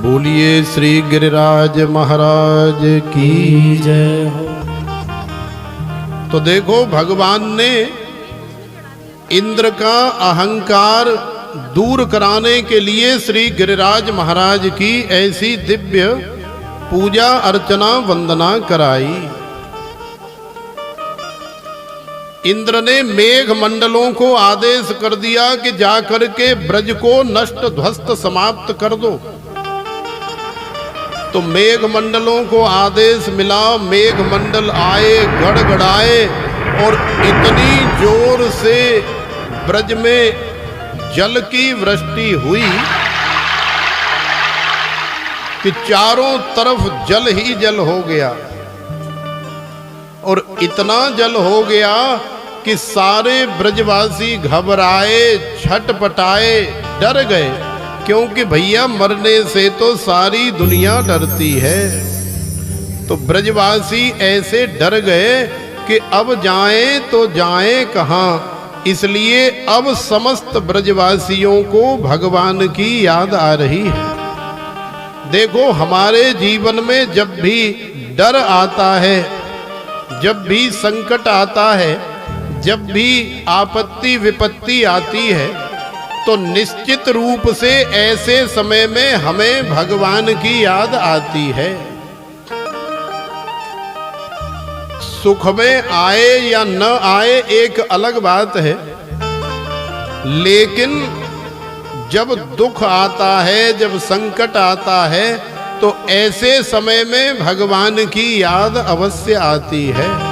बोलिए श्री गिरिराज महाराज की जय हो। तो देखो भगवान ने इंद्र का अहंकार दूर कराने के लिए श्री गिरिराज महाराज की ऐसी दिव्य पूजा अर्चना वंदना कराई। इंद्र ने मेघ मंडलों को आदेश कर दिया कि जाकर के ब्रज को नष्ट ध्वस्त समाप्त कर दो। तो मेघ मंडलों को आदेश मिला, मेघ मंडल आए, गड़गड़ाए और इतनी जोर से ब्रज में जल की वृष्टि हुई कि चारों तरफ जल ही जल हो गया। और इतना जल हो गया कि सारे ब्रजवासी घबराए, छटपटाए, डर गए, क्योंकि भैया मरने से तो सारी दुनिया डरती है। तो ब्रजवासी ऐसे डर गए कि अब जाएं तो जाएं कहाँ। इसलिए अब समस्त ब्रजवासियों को भगवान की याद आ रही है। देखो हमारे जीवन में जब भी डर आता है, जब भी संकट आता है, जब भी आपत्ति विपत्ति आती है, तो निश्चित रूप से ऐसे समय में हमें भगवान की याद आती है। सुख में आए या न आए एक अलग बात है, लेकिन जब दुख आता है, जब संकट आता है, तो ऐसे समय में भगवान की याद अवश्य आती है।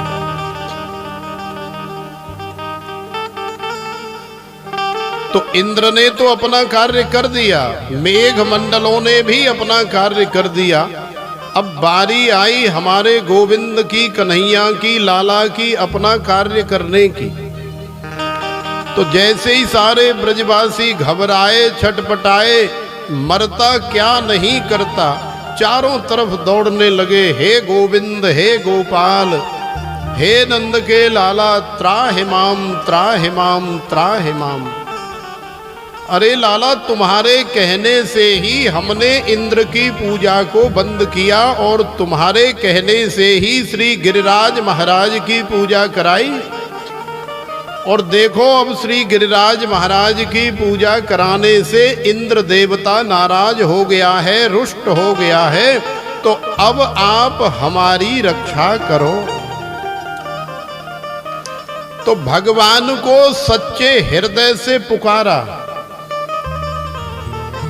तो इंद्र ने तो अपना कार्य कर दिया, मेघ मंडलों ने भी अपना कार्य कर दिया। अब बारी आई हमारे गोविंद की, कन्हैया की, लाला की अपना कार्य करने की। तो जैसे ही सारे ब्रजवासी घबराए, छटपटाए, मरता क्या नहीं करता, चारों तरफ दौड़ने लगे, हे गोविंद, हे गोपाल, हे नंद के लाला, त्राहि माम, त्राहि माम, त्राहि माम। अरे लाला, तुम्हारे कहने से ही हमने इंद्र की पूजा को बंद किया और तुम्हारे कहने से ही श्री गिरिराज महाराज की पूजा कराई। और देखो अब श्री गिरिराज महाराज की पूजा कराने से इंद्र देवता नाराज हो गया है, रुष्ट हो गया है। तो अब आप हमारी रक्षा करो। तो भगवान को सच्चे हृदय से पुकारा।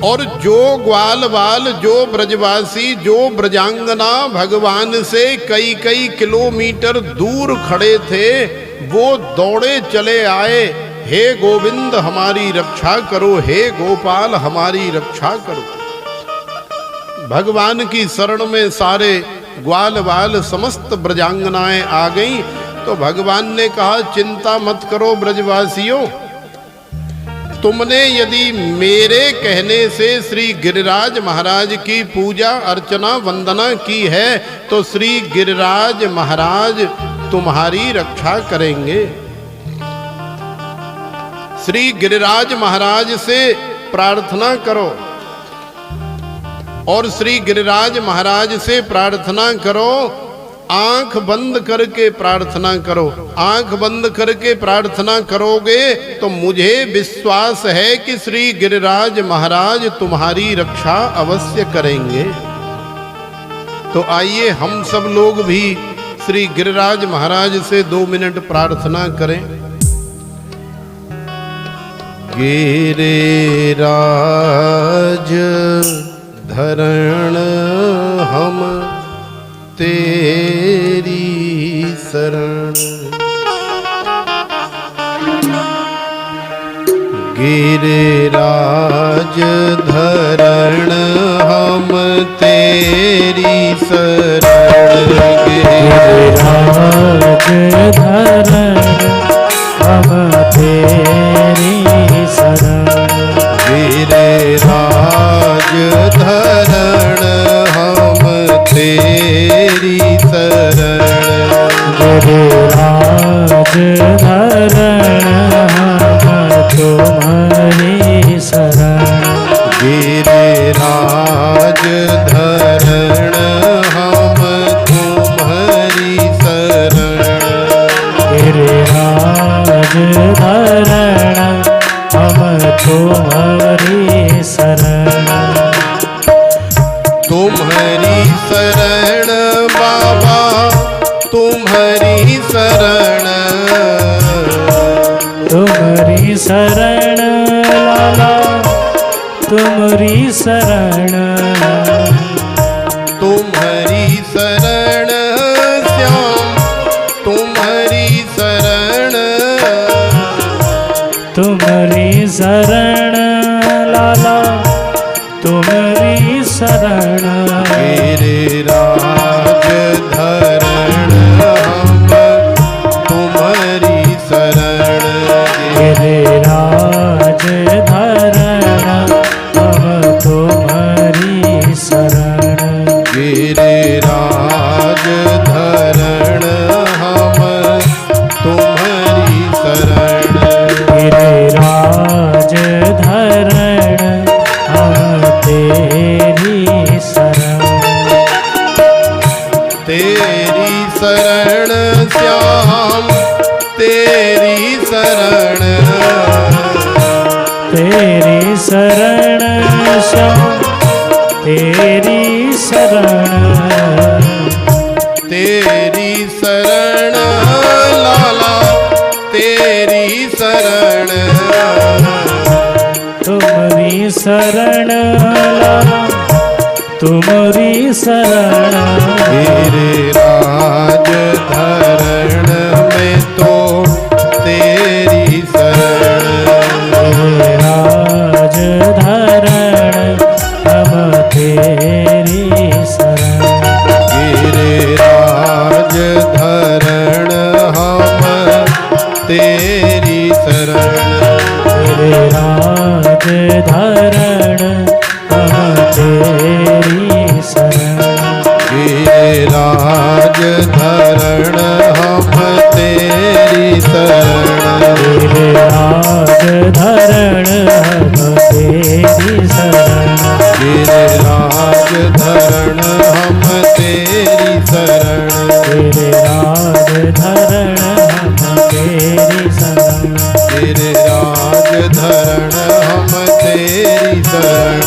और जो ग्वाल बाल, जो ब्रजवासी, जो ब्रजांगना भगवान से कई कई किलोमीटर दूर खड़े थे, वो दौड़े चले आए, हे गोविंद हमारी रक्षा करो, हे गोपाल हमारी रक्षा करो। भगवान की शरण में सारे ग्वाल बाल, समस्त ब्रजांगनाएं आ गईं। तो भगवान ने कहा, चिंता मत करो ब्रजवासियों, तुमने यदि मेरे कहने से श्री गिरिराज महाराज की पूजा अर्चना वंदना की है, तो श्री गिरिराज महाराज तुम्हारी रक्षा करेंगे। श्री गिरिराज महाराज से प्रार्थना करो। और श्री गिरिराज महाराज से प्रार्थना करो, आंख बंद करके प्रार्थना करो। आंख बंद करके प्रार्थना करोगे तो मुझे विश्वास है कि श्री गिरिराज महाराज तुम्हारी रक्षा अवश्य करेंगे। तो आइए हम सब लोग भी श्री गिरिराज महाराज से 2 मिनट प्रार्थना करें। गिरिराज धरण हम तेरी शरण, गिरिराज धरण हम तेरी शरण, गिरिराज धरण हम तेरी शरण, गिरिराज धरण हम तेरी शरण, गिरिराज धरण हम तुम्हारी शरण। गिरिराज धरण हम तुम्हारी शरण। गिरिराज धरण हम तुम्हारी शरण। तुम्हारी शरण बाबा तुम्हारी शरण। तुम्हारी शरण लाला तुम्हारी शरण। तुम्हारी शरण श्याम तुम्हारी शरण। तुम्हारी शरण लाला तुम्हारी शरण। गिरिराज धरण हम तुम्हारी शरण। गिरिराज धरण हम तुम्हारी शरण। गिरिराज धरण हम तुम्हारी शरण। गिरिराज धरण हम तेरी शरण। तेरी शरण श्याम तेरी शरण। तेरी शरण श्याम तेरी शरण। तेरी शरण लाला तेरी शरण। तुम्हारी शरण लाला तुम्हारी शरण। गिरिराज धरण में तो तेरी शरण। गिरिराज धरण हम तेरी शरण। गिरिराज धरण हम तेरी शरण। गिरिराज धरण हम तेरी शरण। गिरिराज धरण हम तेरी शरण। गिरिराज धरण हम तेरी शरण। गिरिराज धरण हम तेरी शरण। गिरिराज धरण हम तेरी शरण। गिरिराज धरण हम तेरी शरण।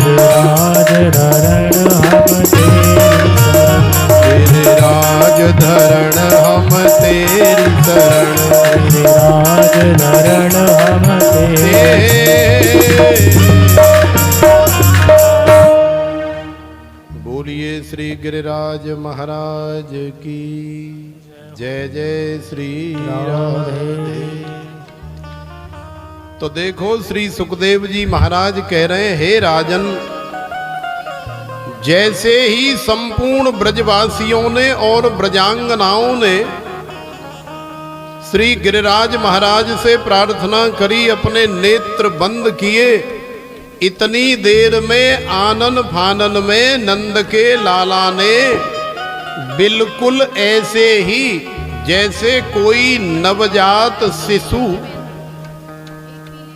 गिरिराज धरण हम तेरी शरण। गिरिराज धरण हम तेरी शरण। गिरिराज धरण हम तेरी। बोलिए श्री गिरिराज महाराज की जय जय श्री राधे। तो देखो श्री सुखदेव जी महाराज कह रहे हैं, हे राजन, जैसे ही संपूर्ण ब्रजवासियों ने और ब्रजांगनाओं ने श्री गिरिराज महाराज से प्रार्थना करी, अपने नेत्र बंद किए, इतनी देर में आनन फानन में नंद के लाला ने बिल्कुल ऐसे ही जैसे कोई नवजात शिशु,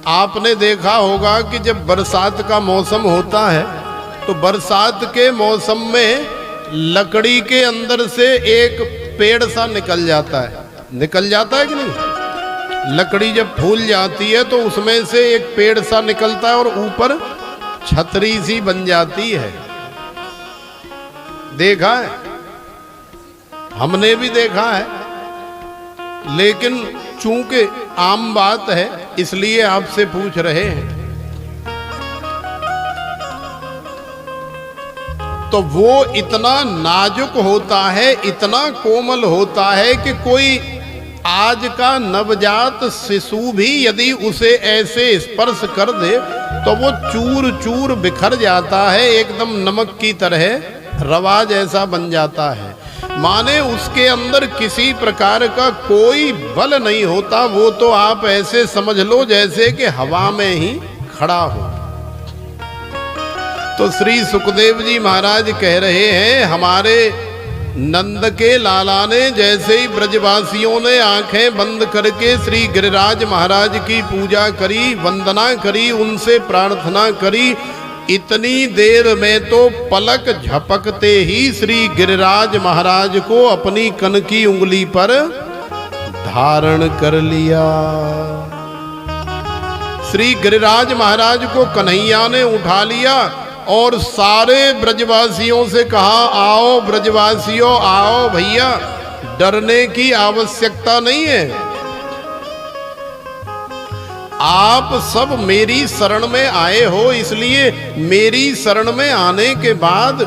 आपने देखा होगा कि जब बरसात का मौसम होता है तो बरसात के मौसम में लकड़ी के अंदर से एक पेड़ सा निकल जाता है कि नहीं? लकड़ी जब फूल जाती है तो उसमें से एक पेड़ सा निकलता है और ऊपर छतरी सी बन जाती है। देखा है, हमने भी देखा है, लेकिन चूंकि आम बात है इसलिए आपसे पूछ रहे हैं। तो वो इतना नाजुक होता है, इतना कोमल होता है कि कोई आज का नवजात शिशु भी यदि उसे ऐसे स्पर्श कर दे तो वो चूर चूर बिखर जाता है, एकदम नमक की तरह रवा जैसा बन जाता है। माने उसके अंदर किसी प्रकार का कोई बल नहीं होता, वो तो आप ऐसे समझ लो जैसे कि हवा में ही खड़ा हो। तो श्री सुखदेव जी महाराज कह रहे हैं, हमारे नंद के लाला ने जैसे ही ब्रजवासियों ने आंखें बंद करके श्री गिरिराज महाराज की पूजा करी, वंदना करी, उनसे प्रार्थना करी, इतनी देर में तो पलक झपकते ही श्री गिरिराज महाराज को अपनी कनकी उंगली पर धारण कर लिया। श्री गिरिराज महाराज को कन्हैया ने उठा लिया और सारे ब्रजवासियों से कहा, आओ ब्रजवासियों, आओ भैया, डरने की आवश्यकता नहीं है। आप सब मेरी शरण में आए हो, इसलिए मेरी शरण में आने के बाद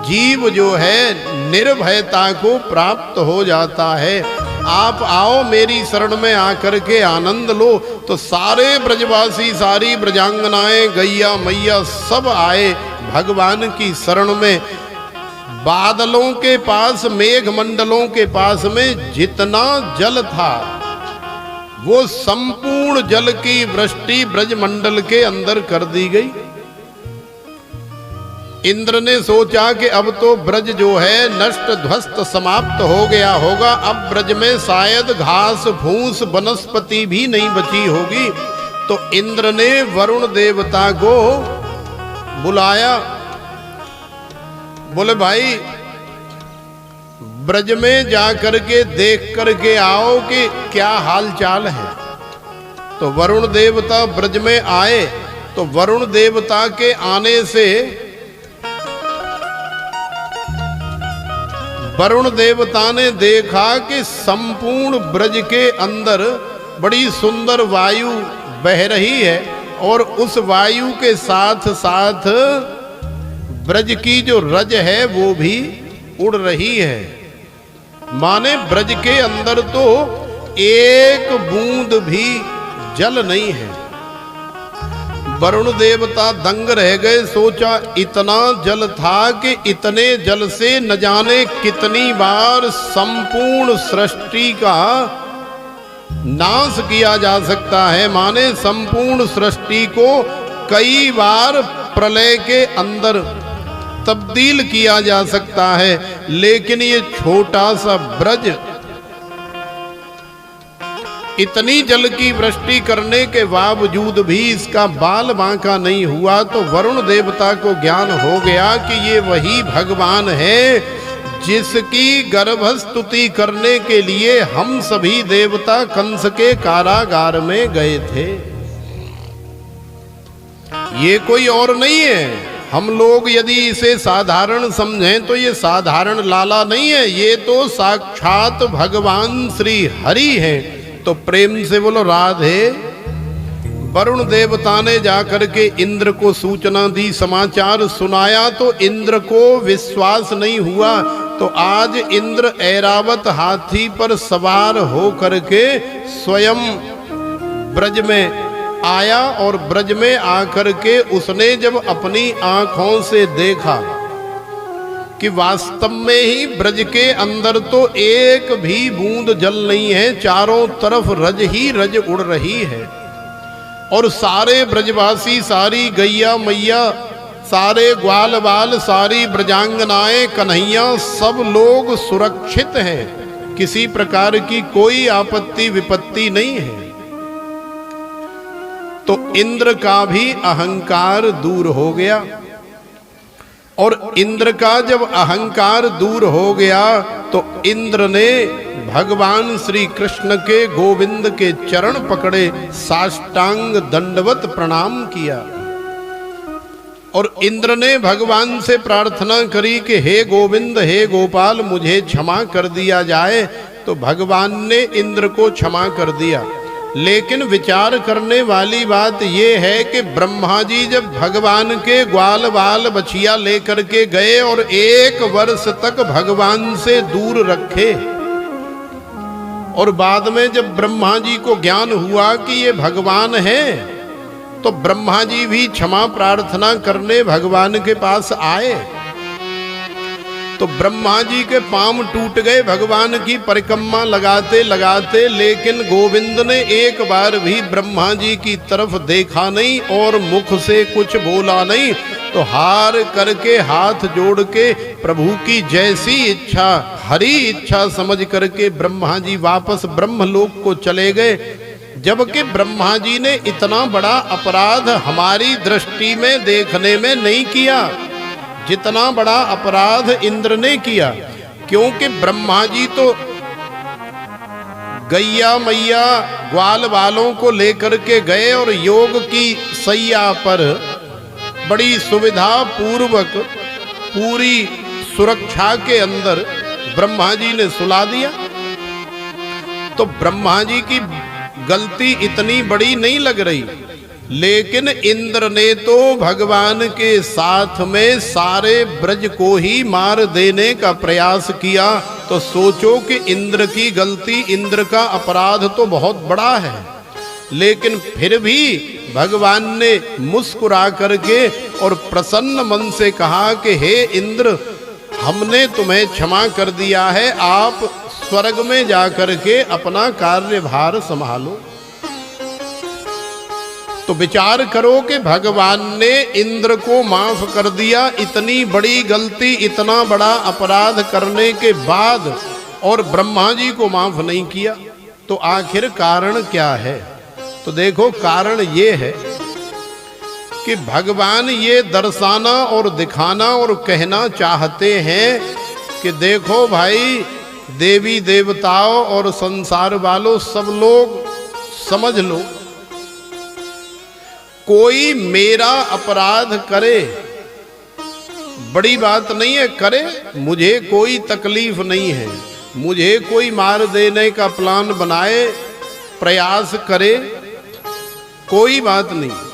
जीव जो है निर्भयता को प्राप्त हो जाता है। आप आओ मेरी शरण में आकर के आनंद लो। तो सारे ब्रजवासी, सारी ब्रजांगनाएं, गैया मैया सब आए भगवान की शरण में। बादलों के पास, मेघ मंडलों के पास में जितना जल था वो संपूर्ण जल की वृष्टि ब्रजमंडल के अंदर कर दी गई। इंद्र ने सोचा कि अब तो ब्रज जो है नष्ट ध्वस्त समाप्त हो गया होगा, अब ब्रज में शायद घास फूस वनस्पति भी नहीं बची होगी। तो इंद्र ने वरुण देवता को बुलाया, बोले भाई ब्रज में जाकर के देख करके आओ कि क्या हाल चाल है। तो वरुण देवता ब्रज में आए। तो वरुण देवता के आने से वरुण देवता ने देखा कि संपूर्ण ब्रज के अंदर बड़ी सुंदर वायु बह रही है और उस वायु के साथ साथ ब्रज की जो रज है वो भी उड़ रही है। माने ब्रज के अंदर तो एक बूंद भी जल नहीं है। वरुण देवता दंग रह गए। सोचा इतना जल था कि इतने जल से न जाने कितनी बार संपूर्ण सृष्टि का नाश किया जा सकता है। माने संपूर्ण सृष्टि को कई बार प्रलय के अंदर तब्दील किया जा सकता है, लेकिन ये छोटा सा ब्रज इतनी जल की वृष्टि करने के बावजूद भी इसका बाल बांका नहीं हुआ। तो वरुण देवता को ज्ञान हो गया कि ये वही भगवान है जिसकी गर्भस्तुति करने के लिए हम सभी देवता कंस के कारागार में गए थे। ये कोई और नहीं है। हम लोग यदि इसे साधारण समझें तो ये साधारण लाला नहीं है, ये तो साक्षात भगवान श्री हरि हैं। तो प्रेम से बोलो राधे। वरुण देवता ने जाकर के इंद्र को सूचना दी, समाचार सुनाया। तो इंद्र को विश्वास नहीं हुआ। तो आज इंद्र ऐरावत हाथी पर सवार हो करके स्वयं ब्रज में आया और ब्रज में आकर के उसने जब अपनी आंखों से देखा कि वास्तव में ही ब्रज के अंदर तो एक भी बूंद जल नहीं है, चारों तरफ रज ही रज उड़ रही है और सारे ब्रजवासी, सारी गैया मैया, सारे ग्वाल बाल, सारी ब्रजांगनाएं, कन्हैया, सब लोग सुरक्षित हैं। किसी प्रकार की कोई आपत्ति विपत्ति नहीं है। तो इंद्र का भी अहंकार दूर हो गया और इंद्र का जब अहंकार दूर हो गया तो इंद्र ने भगवान श्री कृष्ण के गोविंद के चरण पकड़े, साष्टांग दंडवत प्रणाम किया और इंद्र ने भगवान से प्रार्थना करी कि हे गोविंद, हे गोपाल, मुझे क्षमा कर दिया जाए। तो भगवान ने इंद्र को क्षमा कर दिया। लेकिन विचार करने वाली बात यह है कि ब्रह्मा जी जब भगवान के ग्वाल बाल बछिया लेकर के गए और 1 वर्ष तक भगवान से दूर रखे और बाद में जब ब्रह्मा जी को ज्ञान हुआ कि ये भगवान है तो ब्रह्मा जी भी क्षमा प्रार्थना करने भगवान के पास आए। तो ब्रह्मा जी के पांव टूट गए भगवान की परिक्रमा लगाते लगाते, लेकिन गोविंद ने एक बार भी ब्रह्मा जी की तरफ देखा नहीं और मुख से कुछ बोला नहीं। तो हार करके हाथ जोड़ के प्रभु की जैसी इच्छा, हरि इच्छा समझ करके ब्रह्मा जी वापस ब्रह्मलोक को चले गए। जबकि ब्रह्मा जी ने इतना बड़ा अपराध हमारी दृष्टि में देखने में नहीं किया जितना बड़ा अपराध इंद्र ने किया। क्योंकि ब्रह्मा जी तो गैया मैया ग्वाल वालों को लेकर के गए और योग की सैया पर बड़ी सुविधा पूर्वक पूरी सुरक्षा के अंदर ब्रह्मा जी ने सुला दिया। तो ब्रह्मा जी की गलती इतनी बड़ी नहीं लग रही, लेकिन इंद्र ने तो भगवान के साथ में सारे ब्रज को ही मार देने का प्रयास किया। तो सोचो कि इंद्र की गलती, इंद्र का अपराध तो बहुत बड़ा है, लेकिन फिर भी भगवान ने मुस्कुरा करके और प्रसन्न मन से कहा कि हे इंद्र, हमने तुम्हें क्षमा कर दिया है, आप स्वर्ग में जाकर के अपना कार्यभार संभालो। तो विचार करो कि भगवान ने इंद्र को माफ कर दिया, इतनी बड़ी गलती, इतना बड़ा अपराध करने के बाद, और ब्रह्मा जी को माफ नहीं किया। तो आखिर कारण क्या है? तो देखो, कारण ये है कि भगवान ये दर्शाना और दिखाना और कहना चाहते हैं कि देखो भाई, देवी देवताओं और संसार वालों सब लोग समझ लो, कोई मेरा अपराध करे बड़ी बात नहीं है, करे, मुझे कोई तकलीफ नहीं है, मुझे कोई मार देने का प्लान बनाए, प्रयास करे, कोई बात नहीं,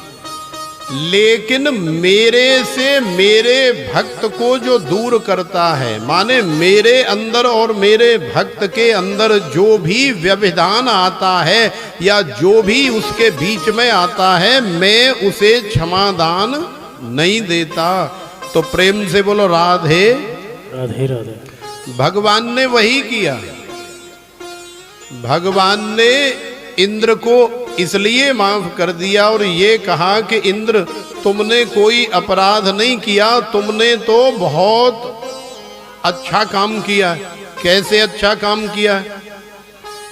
लेकिन मेरे से मेरे भक्त को जो दूर करता है, माने मेरे अंदर और मेरे भक्त के अंदर जो भी व्यवधान आता है या जो भी उसके बीच में आता है, मैं उसे क्षमादान नहीं देता। तो प्रेम से बोलो राधे राधे राधे। भगवान ने वही किया। भगवान ने इंद्र को इसलिए माफ कर दिया और ये कहा कि इंद्र, तुमने कोई अपराध नहीं किया, तुमने तो बहुत अच्छा काम किया। कैसे अच्छा काम किया?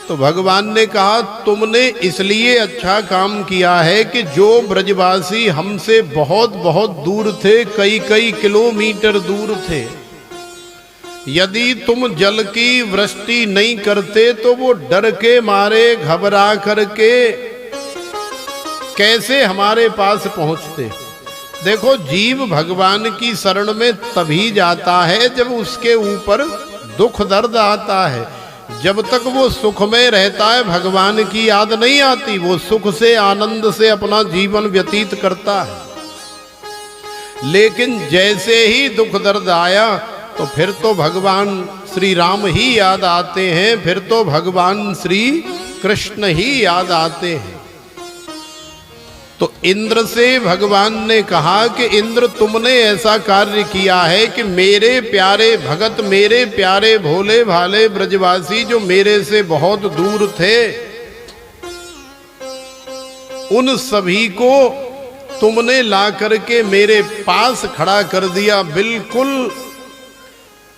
तो भगवान ने कहा, तुमने इसलिए अच्छा काम किया है कि जो ब्रजवासी हमसे बहुत बहुत दूर थे, कई कई किलोमीटर दूर थे, यदि तुम जल की वृष्टि नहीं करते तो वो डर के मारे घबरा करके कैसे हमारे पास पहुंचते। देखो, जीव भगवान की शरण में तभी जाता है जब उसके ऊपर दुख दर्द आता है। जब तक वो सुख में रहता है, भगवान की याद नहीं आती, वो सुख से आनंद से अपना जीवन व्यतीत करता है। लेकिन जैसे ही दुख दर्द आया तो फिर तो भगवान श्री राम ही याद आते हैं, फिर तो भगवान श्री कृष्ण ही याद आते हैं। तो इंद्र से भगवान ने कहा कि इंद्र, तुमने ऐसा कार्य किया है कि मेरे प्यारे भगत, मेरे प्यारे भोले भाले ब्रजवासी जो मेरे से बहुत दूर थे, उन सभी को तुमने ला करके मेरे पास खड़ा कर दिया, बिल्कुल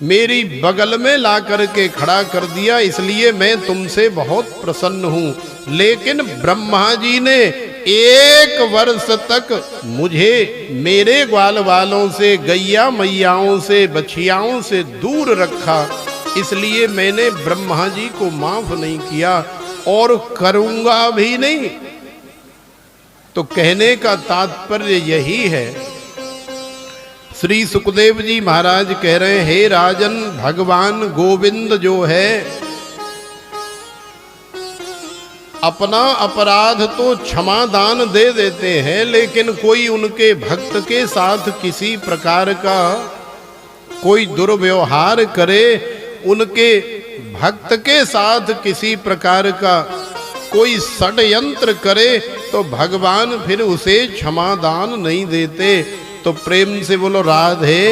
मेरी बगल में ला करके खड़ा कर दिया, इसलिए मैं तुमसे बहुत प्रसन्न हूं। लेकिन ब्रह्मा जी ने 1 वर्ष तक मुझे मेरे ग्वाल वालों से, गैया मैयाओं से, बछियाओं से दूर रखा, इसलिए मैंने ब्रह्मा जी को माफ नहीं किया और करूंगा भी नहीं। तो कहने का तात्पर्य यही है। श्री सुखदेव जी महाराज कह रहे हैं, हे राजन, भगवान गोविंद जो है अपना अपराध तो क्षमा दान दे देते हैं, लेकिन कोई उनके भक्त के साथ किसी प्रकार का कोई दुर्व्यवहार करे, उनके भक्त के साथ किसी प्रकार का कोई षड्यंत्र करे, तो भगवान फिर उसे क्षमा दान नहीं देते। तो प्रेम से बोलो राधे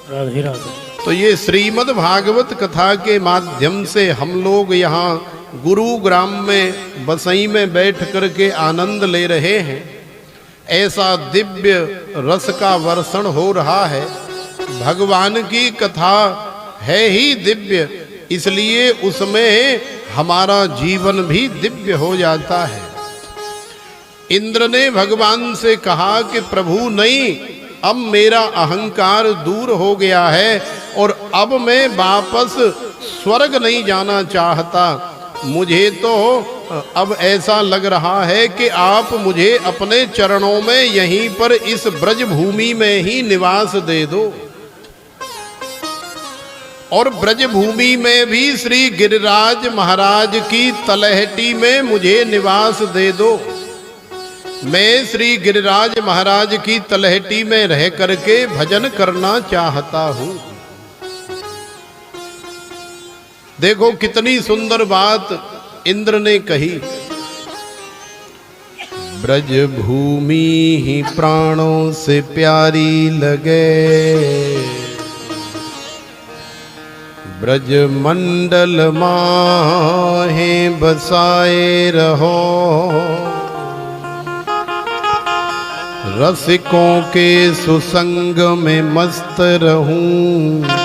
राधे राधे। तो ये श्रीमद् भागवत कथा के माध्यम से हम लोग यहाँ गुरुग्राम में बसई में बैठ करके आनंद ले रहे हैं। ऐसा दिव्य रस का वर्षण हो रहा है। भगवान की कथा है ही दिव्य, इसलिए उसमें हमारा जीवन भी दिव्य हो जाता है। इंद्र ने भगवान से कहा कि प्रभु नहीं, अब मेरा अहंकार दूर हो गया है और अब मैं वापस स्वर्ग नहीं जाना चाहता। मुझे तो अब ऐसा लग रहा है कि आप मुझे अपने चरणों में यहीं पर इस ब्रज भूमि में ही निवास दे दो। और ब्रज भूमि में भी श्री गिरिराज महाराज की तलहटी में मुझे निवास दे दो। मैं श्री गिरिराज महाराज की तलहटी में रह करके भजन करना चाहता हूं। देखो कितनी सुंदर बात इंद्र ने कही। ब्रज भूमि ही प्राणों से प्यारी लगे, ब्रज मंडल माहे बसाए रहो, रसिकों के सुसंग में मस्त रहूं,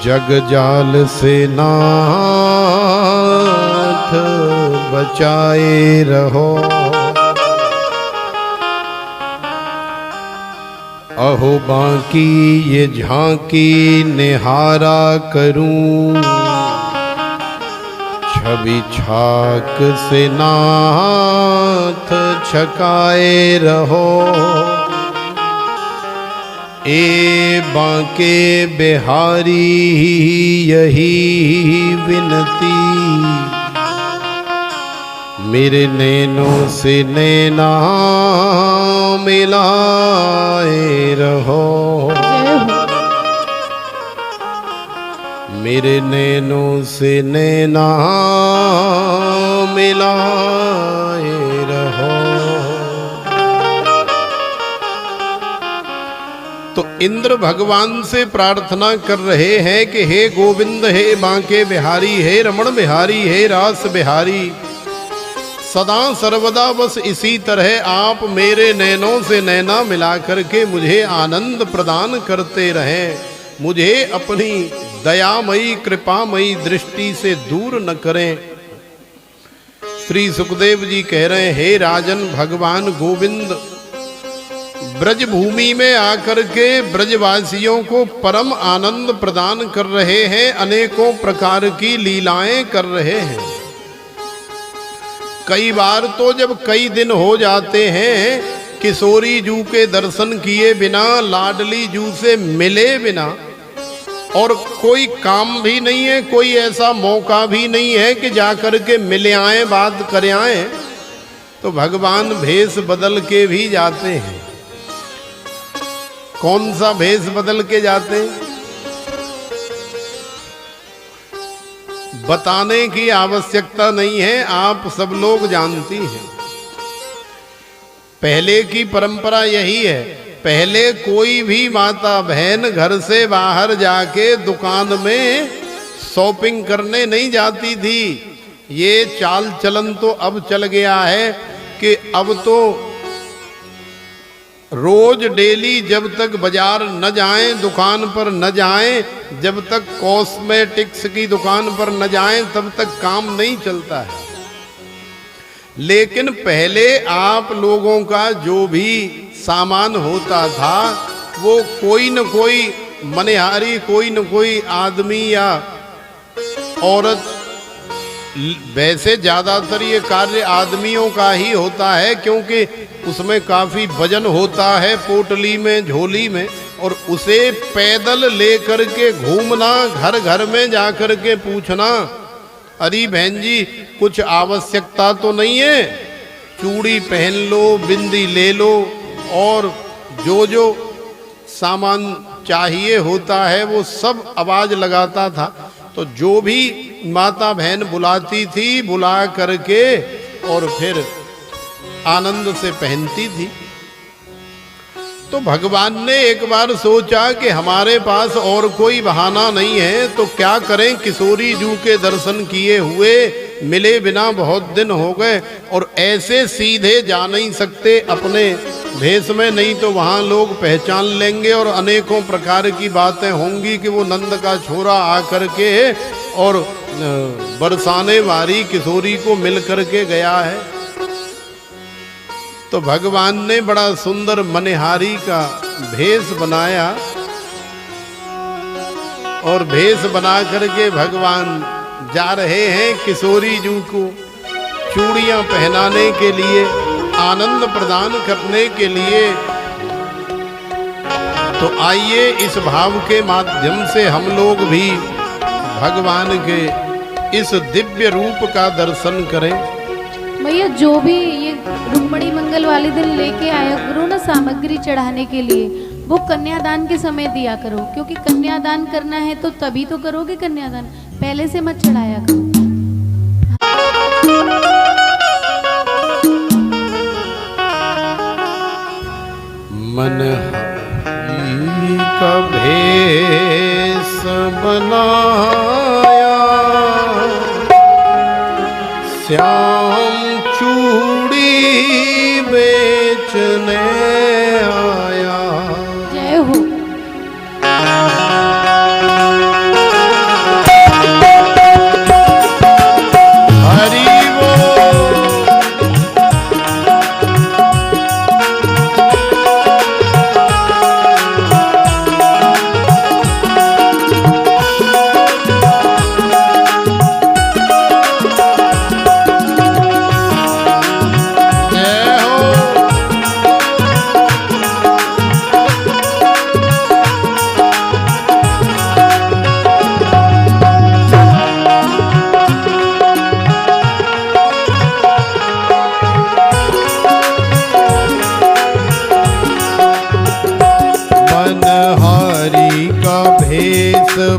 जग जाल से नाथ बचाए रहो। अहो बाकी ये झांकी निहारा करूं, छवि छाक से नाथ छकाए रहो। ए बांके बिहारी यही विनती, मेरे नैनों से नैना मिलाए रहो, मेरे नैनों से नैना मिलाए रहो। तो इंद्र भगवान से प्रार्थना कर रहे हैं कि हे गोविंद, हे बांके बिहारी, हे रमण बिहारी, हे रास बिहारी, सदा सर्वदा बस इसी तरह आप मेरे नैनों से नैना मिला करके मुझे आनंद प्रदान करते रहें, मुझे अपनी दयामयी कृपामयी दृष्टि से दूर न करें। श्री सुखदेव जी कह रहे हैं, हे राजन, भगवान गोविंद ब्रज भूमि में आकर के ब्रजवासियों को परम आनंद प्रदान कर रहे हैं, अनेकों प्रकार की लीलाएं कर रहे हैं। कई बार तो जब कई दिन हो जाते हैं किशोरी जू के दर्शन किए बिना, लाडली जू से मिले बिना, और कोई काम भी नहीं है, कोई ऐसा मौका भी नहीं है कि जाकर के मिल आए, बात कर आए, तो भगवान भेष बदल के भी जाते हैं। कौन सा भेष बदल के जाते हैं बताने की आवश्यकता नहीं है, आप सब लोग जानती हैं। पहले की परंपरा यही है, पहले कोई भी माता बहन घर से बाहर जाके दुकान में शॉपिंग करने नहीं जाती थी। ये चाल चलन तो अब चल गया है कि अब तो रोज डेली जब तक बाजार न जाएं, दुकान पर न जाएं, जब तक कॉस्मेटिक्स की दुकान पर न जाएं, तब तक काम नहीं चलता है। लेकिन पहले आप लोगों का जो भी सामान होता था वो कोई न कोई मनिहारी, कोई न कोई आदमी या औरत, वैसे ज़्यादातर ये कार्य आदमियों का ही होता है क्योंकि उसमें काफ़ी वजन होता है पोटली में, झोली में, और उसे पैदल लेकर के घूमना, घर घर में जाकर के पूछना, अरे बहन जी कुछ आवश्यकता तो नहीं है, चूड़ी पहन लो, बिंदी ले लो, और जो जो सामान चाहिए होता है वो सब आवाज़ लगाता था। तो जो भी माता बहन बुलाती थी, बुला करके और फिर आनंद से पहनती थी। तो भगवान ने एक बार सोचा कि हमारे पास और कोई बहाना नहीं है, तो क्या करें, किशोरी जू के दर्शन किए हुए मिले बिना बहुत दिन हो गए, और ऐसे सीधे जा नहीं सकते अपने भेष में, नहीं तो वहाँ लोग पहचान लेंगे और अनेकों प्रकार की बातें होंगी कि वो नंद का छोरा आकर के और बरसाने वाली किशोरी को मिल करके गया है। तो भगवान ने बड़ा सुंदर मनिहारी का भेष बनाया और भेष बना करके भगवान जा रहे हैं किशोरी जी को चूड़ियां पहनाने के लिए, आनंद प्रदान करने के लिए। तो आइए इस भाव के माध्यम से हम लोग भी भगवान के इस दिव्य रूप का दर्शन करें। भैया जो भी ये रुक्मणी मंगल वाले दिन लेके आया करो ना सामग्री चढ़ाने के लिए, वो कन्यादान के समय दिया करो, क्योंकि कन्यादान करना है तो तभी तो करोगे कन्यादान, पहले से मत चढ़ाया करो। मन का भेष बनाया, श्याम चूड़ी बेचने आया। जय हो। हरि बोल।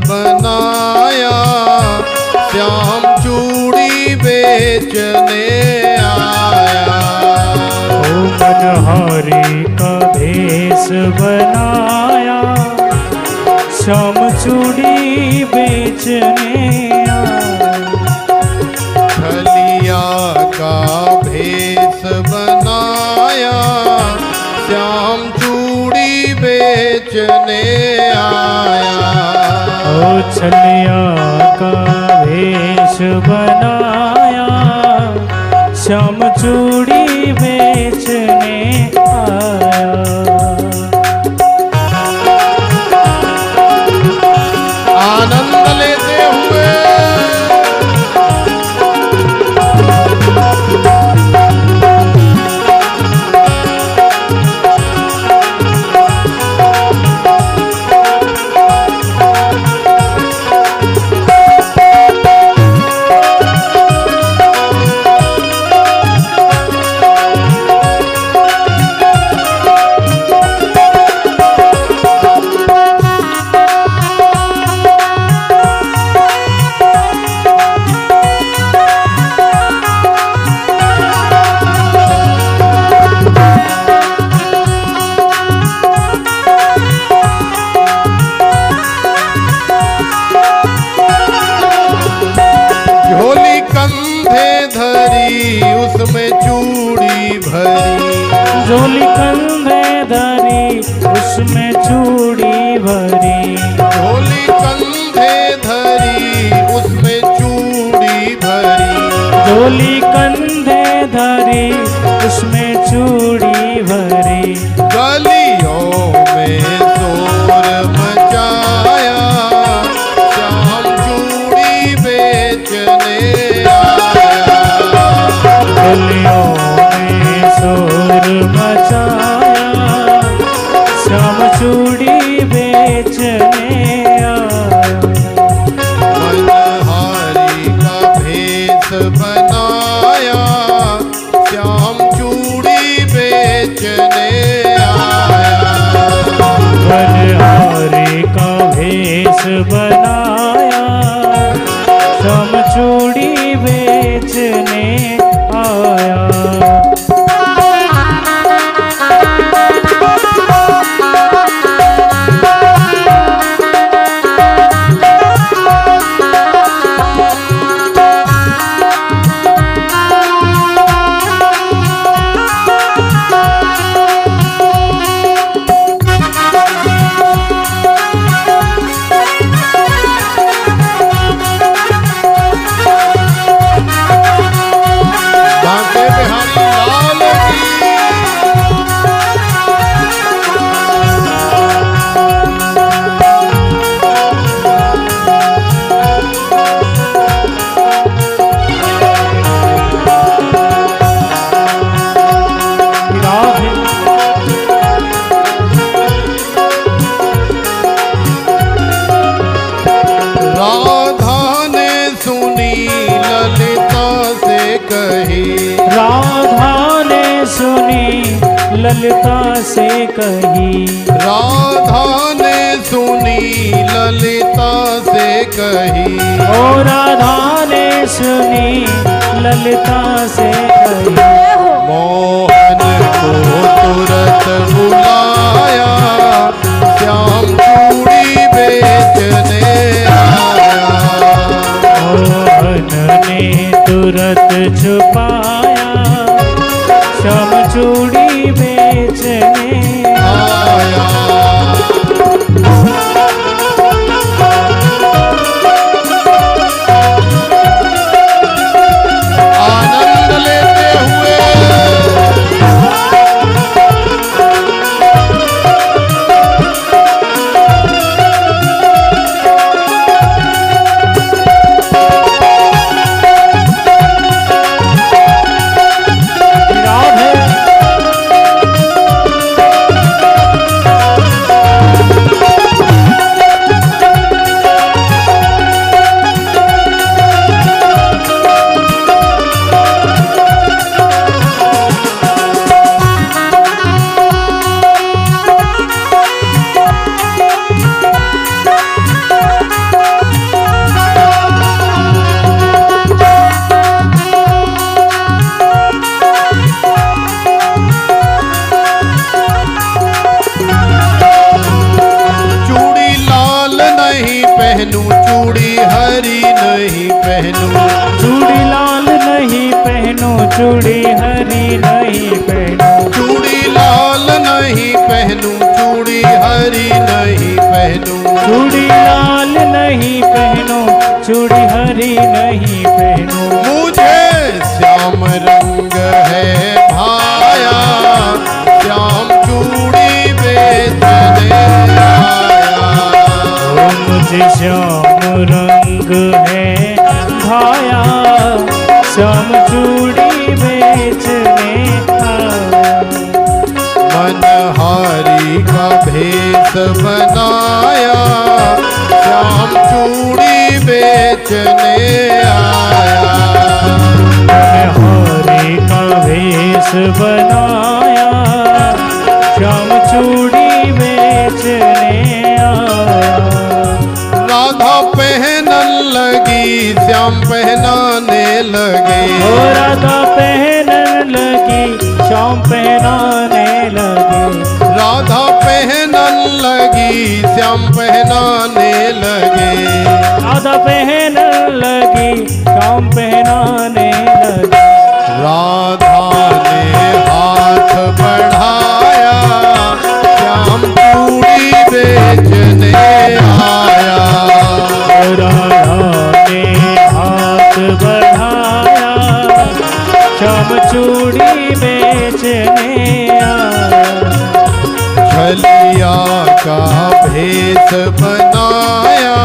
बनाया, श्याम चूड़ी बेचने आया। ओ मनहारी का भेष बनाया, श्याम चूड़ी बेचने आया। खलिया का भेष बनाया, श्याम चूड़ी बेचने आया। ओ छलिया का भेष बनाया, श्याम चूड़ी बेचने आया। आनंद लेते हुए उसमें चूड़ी भरी, झोली कंधे धरी उसमें चूड़ी भरी। झोली कंधे धरी उसमें चूड़ी भरी। झोली कंधे धरी उसमें चूड़ी भरी। गलियों में शोर मचाया, श्याम चूड़ी बेचने आया। गलियों में शोर मचाया, श्याम चूड़ी बेचने आया। मनहारी का भेष बनाया, श्याम चूड़ी बेचने आया। मनहारी का भेष बनाया, श्याम चूड़ी बेचने आया। ललिता से कही। राधा ने सुनी ललिता से कही। ओ राधा ने सुनी ललिता से कही। मोहन को तुरंत बुलाया, श्याम चूड़ी बेचने आया। मोहन ने तुरंत छुपाया, श्याम चूड़ी बेचने आया। आनंद लेते हुए पहनूं, चूड़ी हरी नहीं पहनूं। चूड़ी लाल नहीं पहनो, चूड़ी हरी नहीं पहनो। चूड़ी लाल नहीं पहनूं, चूड़ी हरी नहीं पहनूं। चूड़ी लाल नहीं पहनो, चूड़ी हरी नहीं पहनो। मुझे श्याम रंग है भाया, श्याम चूड़ी बेचने आया। मुझे श्याम रंग है भाया, श्याम चूड़ी बेचने आया। मनहारी का भेष बनाया, श्याम चूड़ी बेचने आया। मनहारी का भेष बनाया, श्याम चूड़ी बेचने आया। राधा पहनन लगी, श्याम पहनाने लगे। ओ राधा पहनन लगी, श्याम पहनाने लगे। राधा पहनन लगी, श्याम पहनाने लगे। राधा पहनन लगी, श्याम पहनाने लगे। राधा ने हाथ बढ़ाया, श्याम चूड़ी बेचने आया। राधा ने हाथ बढ़ाया, श्याम चूड़ी बेचने आया। छलिया का भेष बनाया,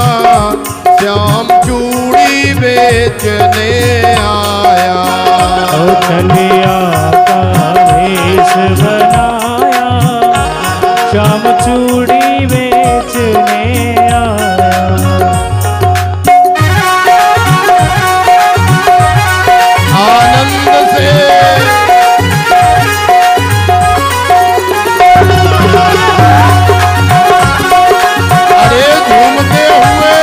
श्याम चूड़ी बेचने आया। छलिया का भेष बनाया, श्याम चूड़ी बेचने आया। आनंद से अरे झूमते हुए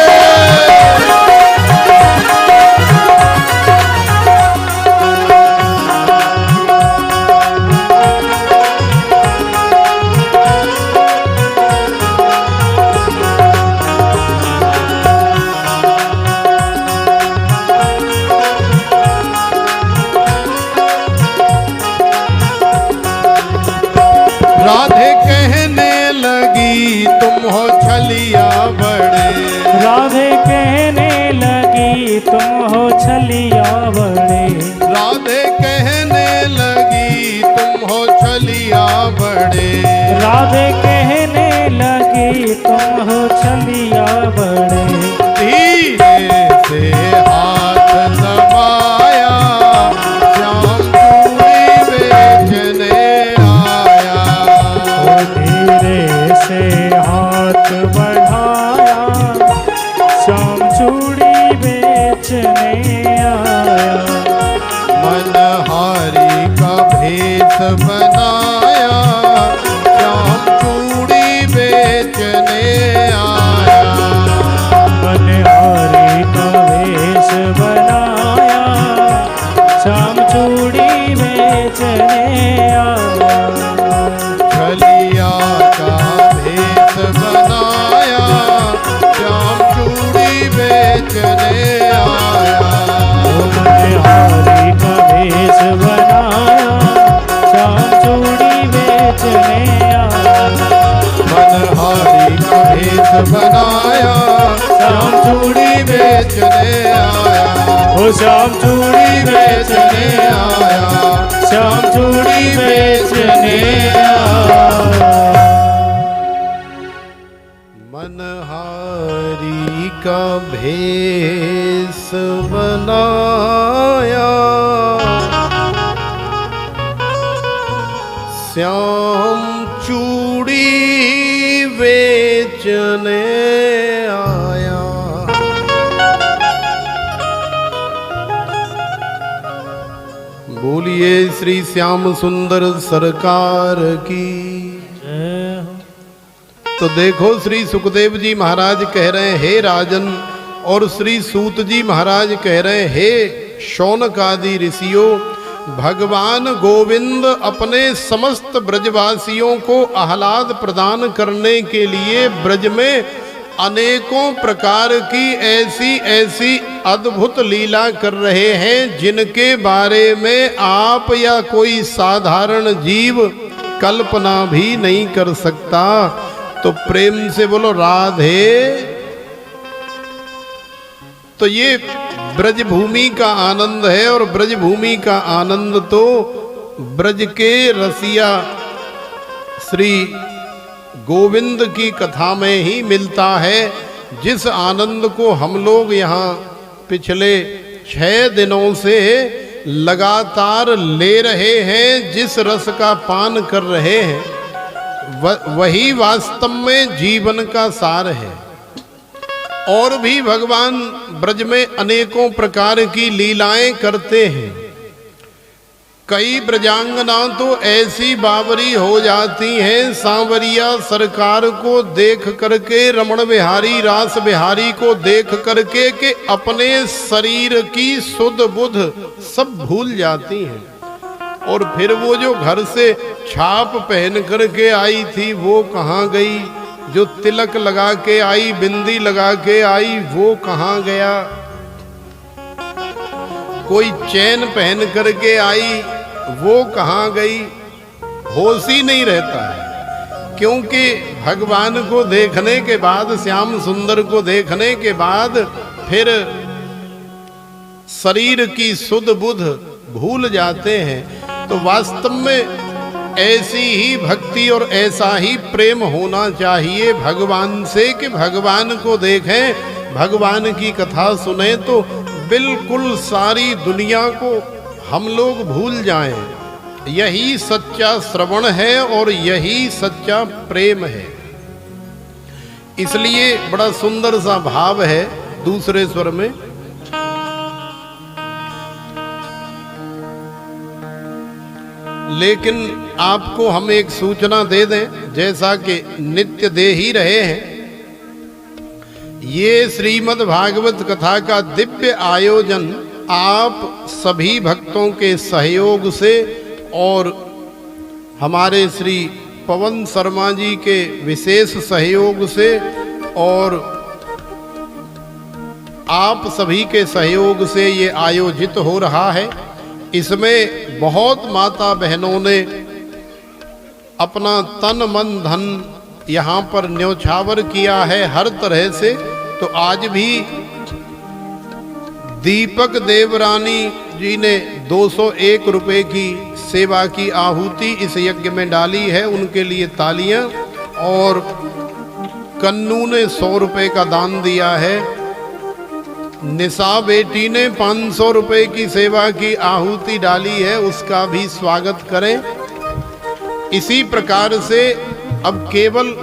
राधे कहने लगी, तुम हो छलिया बड़े। राधे कहने लगी, तुम हो छलिया बड़े। राधे कहने लगी, तुम हो छलिया बड़े। राधे कहने लगी, तुम हो छलिया बड़े। धीरे से हाथ दबाया, श्याम चूड़ी बेचने आया। धीरे से हाथ बढ़ाया, श्याम चूड़ी बेचने आया। मनहारी का भेष बनाया, आया। मनहारी का भेष बनाया, श्याम चूड़ी बेचने आया, ओ श्याम चूड़ी बेचने आया, श्याम चूड़ी बेचने आया। मनहारी का भेष बनाया, श्याम चूड़ी बेचने आया। बोलिए श्री श्याम सुंदर सरकार की। तो देखो श्री सुखदेव जी महाराज कह रहे हैं हे राजन, और श्री सूत जी महाराज कह रहे हैं हे शौनक आदि ऋषियों, भगवान गोविंद अपने समस्त ब्रजवासियों को आह्लाद प्रदान करने के लिए ब्रज में अनेकों प्रकार की ऐसी ऐसी अद्भुत लीला कर रहे हैं, जिनके बारे में आप या कोई साधारण जीव कल्पना भी नहीं कर सकता। तो प्रेम से बोलो राधे। तो ये ब्रज भूमि का आनंद है, और ब्रज भूमि का आनंद तो ब्रज के रसिया श्री गोविंद की कथा में ही मिलता है, जिस आनंद को हम लोग यहाँ पिछले 6 दिनों से लगातार ले रहे हैं, जिस रस का पान कर रहे हैं, वही वास्तव में जीवन का सार है। और भी भगवान ब्रज में अनेकों प्रकार की लीलाएं करते हैं। कई ब्रजांगना तो ऐसी बावरी हो जाती हैं, सांवरिया सरकार को देख करके, रमण बिहारी रास बिहारी को देख करके, कि अपने शरीर की सुध बुध सब भूल जाती हैं। और फिर वो जो घर से छाप पहन करके आई थी वो कहाँ गई, जो तिलक लगा के आई, बिंदी लगा के आई, वो कहाँ गया, कोई चैन पहन करके आई वो कहाँ गई, होश ही नहीं रहता है। क्योंकि भगवान को देखने के बाद, श्याम सुंदर को देखने के बाद फिर शरीर की सुध बुध भूल जाते हैं। तो वास्तव में ऐसी ही भक्ति और ऐसा ही प्रेम होना चाहिए भगवान से, कि भगवान को देखें, भगवान की कथा सुने तो बिल्कुल सारी दुनिया को हम लोग भूल जाएं। यही सच्चा श्रवण है और यही सच्चा प्रेम है। इसलिए बड़ा सुंदर सा भाव है दूसरे स्वर में, लेकिन आपको हम एक सूचना दे दें, जैसा कि नित्य दे ही रहे हैं। ये श्रीमद् भागवत कथा का दिव्य आयोजन आप सभी भक्तों के सहयोग से और हमारे श्री पवन शर्मा जी के विशेष सहयोग से और आप सभी के सहयोग से ये आयोजित हो रहा है। इसमें बहुत माता बहनों ने अपना तन मन धन यहाँ पर न्यौछावर किया है हर तरह से। तो आज भी दीपक देवरानी जी ने 201 रुपए की सेवा की आहुति इस यज्ञ में डाली है, उनके लिए तालियां। और कन्नू ने 100 रुपए का दान दिया है। निशा बेटी ने 500 रुपए की सेवा की आहुति डाली है, उसका भी स्वागत करें। इसी प्रकार से अब केवल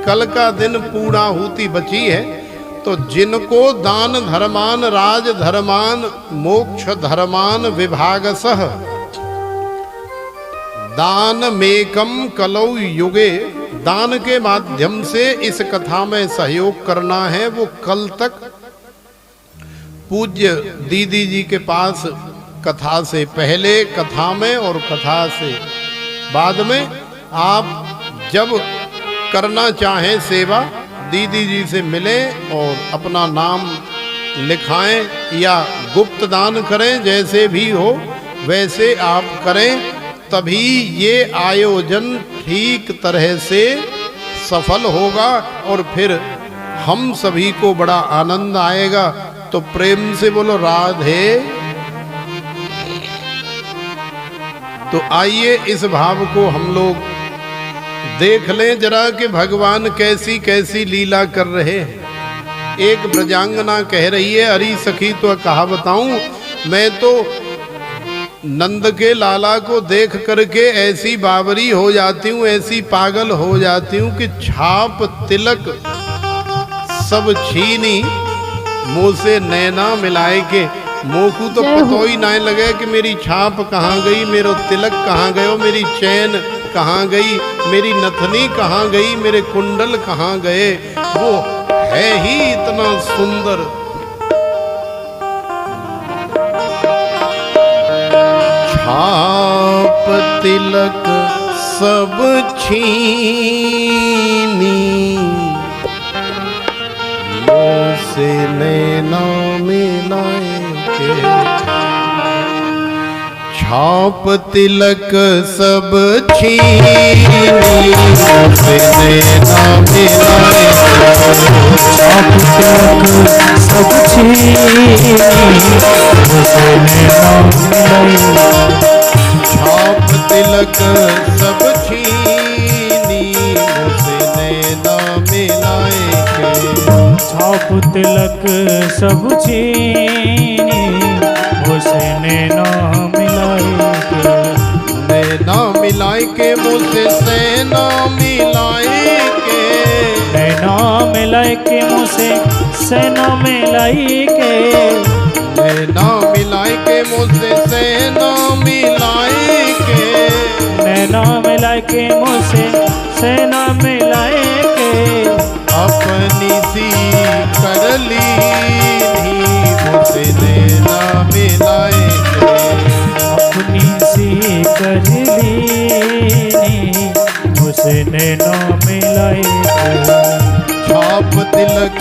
कल का दिन पूर्णाहुति बची है। तो जिनको दान धर्मान राज धर्मान मोक्ष धर्मान विभागसः दान मेकम कलौ युगे, दान के माध्यम से इस कथा में सहयोग करना है। वो कल तक पूज्य दीदी जी के पास कथा से पहले, कथा में और कथा से बाद में आप जब करना चाहें सेवा, दीदी जी से मिलें और अपना नाम लिखाएं या गुप्त दान करें, जैसे भी हो वैसे आप करें। तभी ये आयोजन ठीक तरह से सफल होगा और फिर हम सभी को बड़ा आनंद आएगा। तो प्रेम से बोलो राधे। तो आइए इस भाव को हम लोग देख लें जरा कि भगवान कैसी कैसी लीला कर रहे हैं। एक ब्रजांगना कह रही है, अरे सखी तो कहा बताऊं, मैं तो नंद के लाला को देख करके ऐसी बावरी हो जाती हूँ, ऐसी पागल हो जाती हूँ कि छाप तिलक सब छीनी मुँह से नैना मिलाए के। मोकू तो पतो ही ना लगे कि मेरी छाप कहाँ गई, मेरो तिलक कहाँ गयो, मेरी चैन कहाँ गई, मेरी नथनी कहाँ गई, मेरे कुंडल कहाँ गए। वो है ही इतना सुंदर। छाप तिलक सब छीनी से नैना मिलाए के। छाप तिलक सब छीनी से नैना मिलाए के। छाप तिलक सब छीनी से नैना मिलाए। छाप तिलक सब छीनी से नैना मिलाए के। छाप तिलक सब छीनी उसे नैना मिलाए के। नैना मिलाए के मुझसे सेना मिलाए के। नैना मिलाए के मुझसे सेना मिलाई के। नैना मिलाए के मुझसे सेना मिलाए के। नैना मिलाए के मुझसे सेना मिलाए के। अपनी सी कर ली मुझसे नैना मिलाए के। अपनी सी कर ली मुझसे नैना मिलाए के। छाप तिलक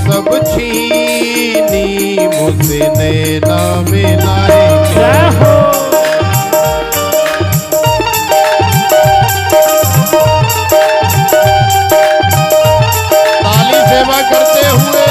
सब छीनी मुझसे नैना मिलाए के। ताली सेवा करते हुए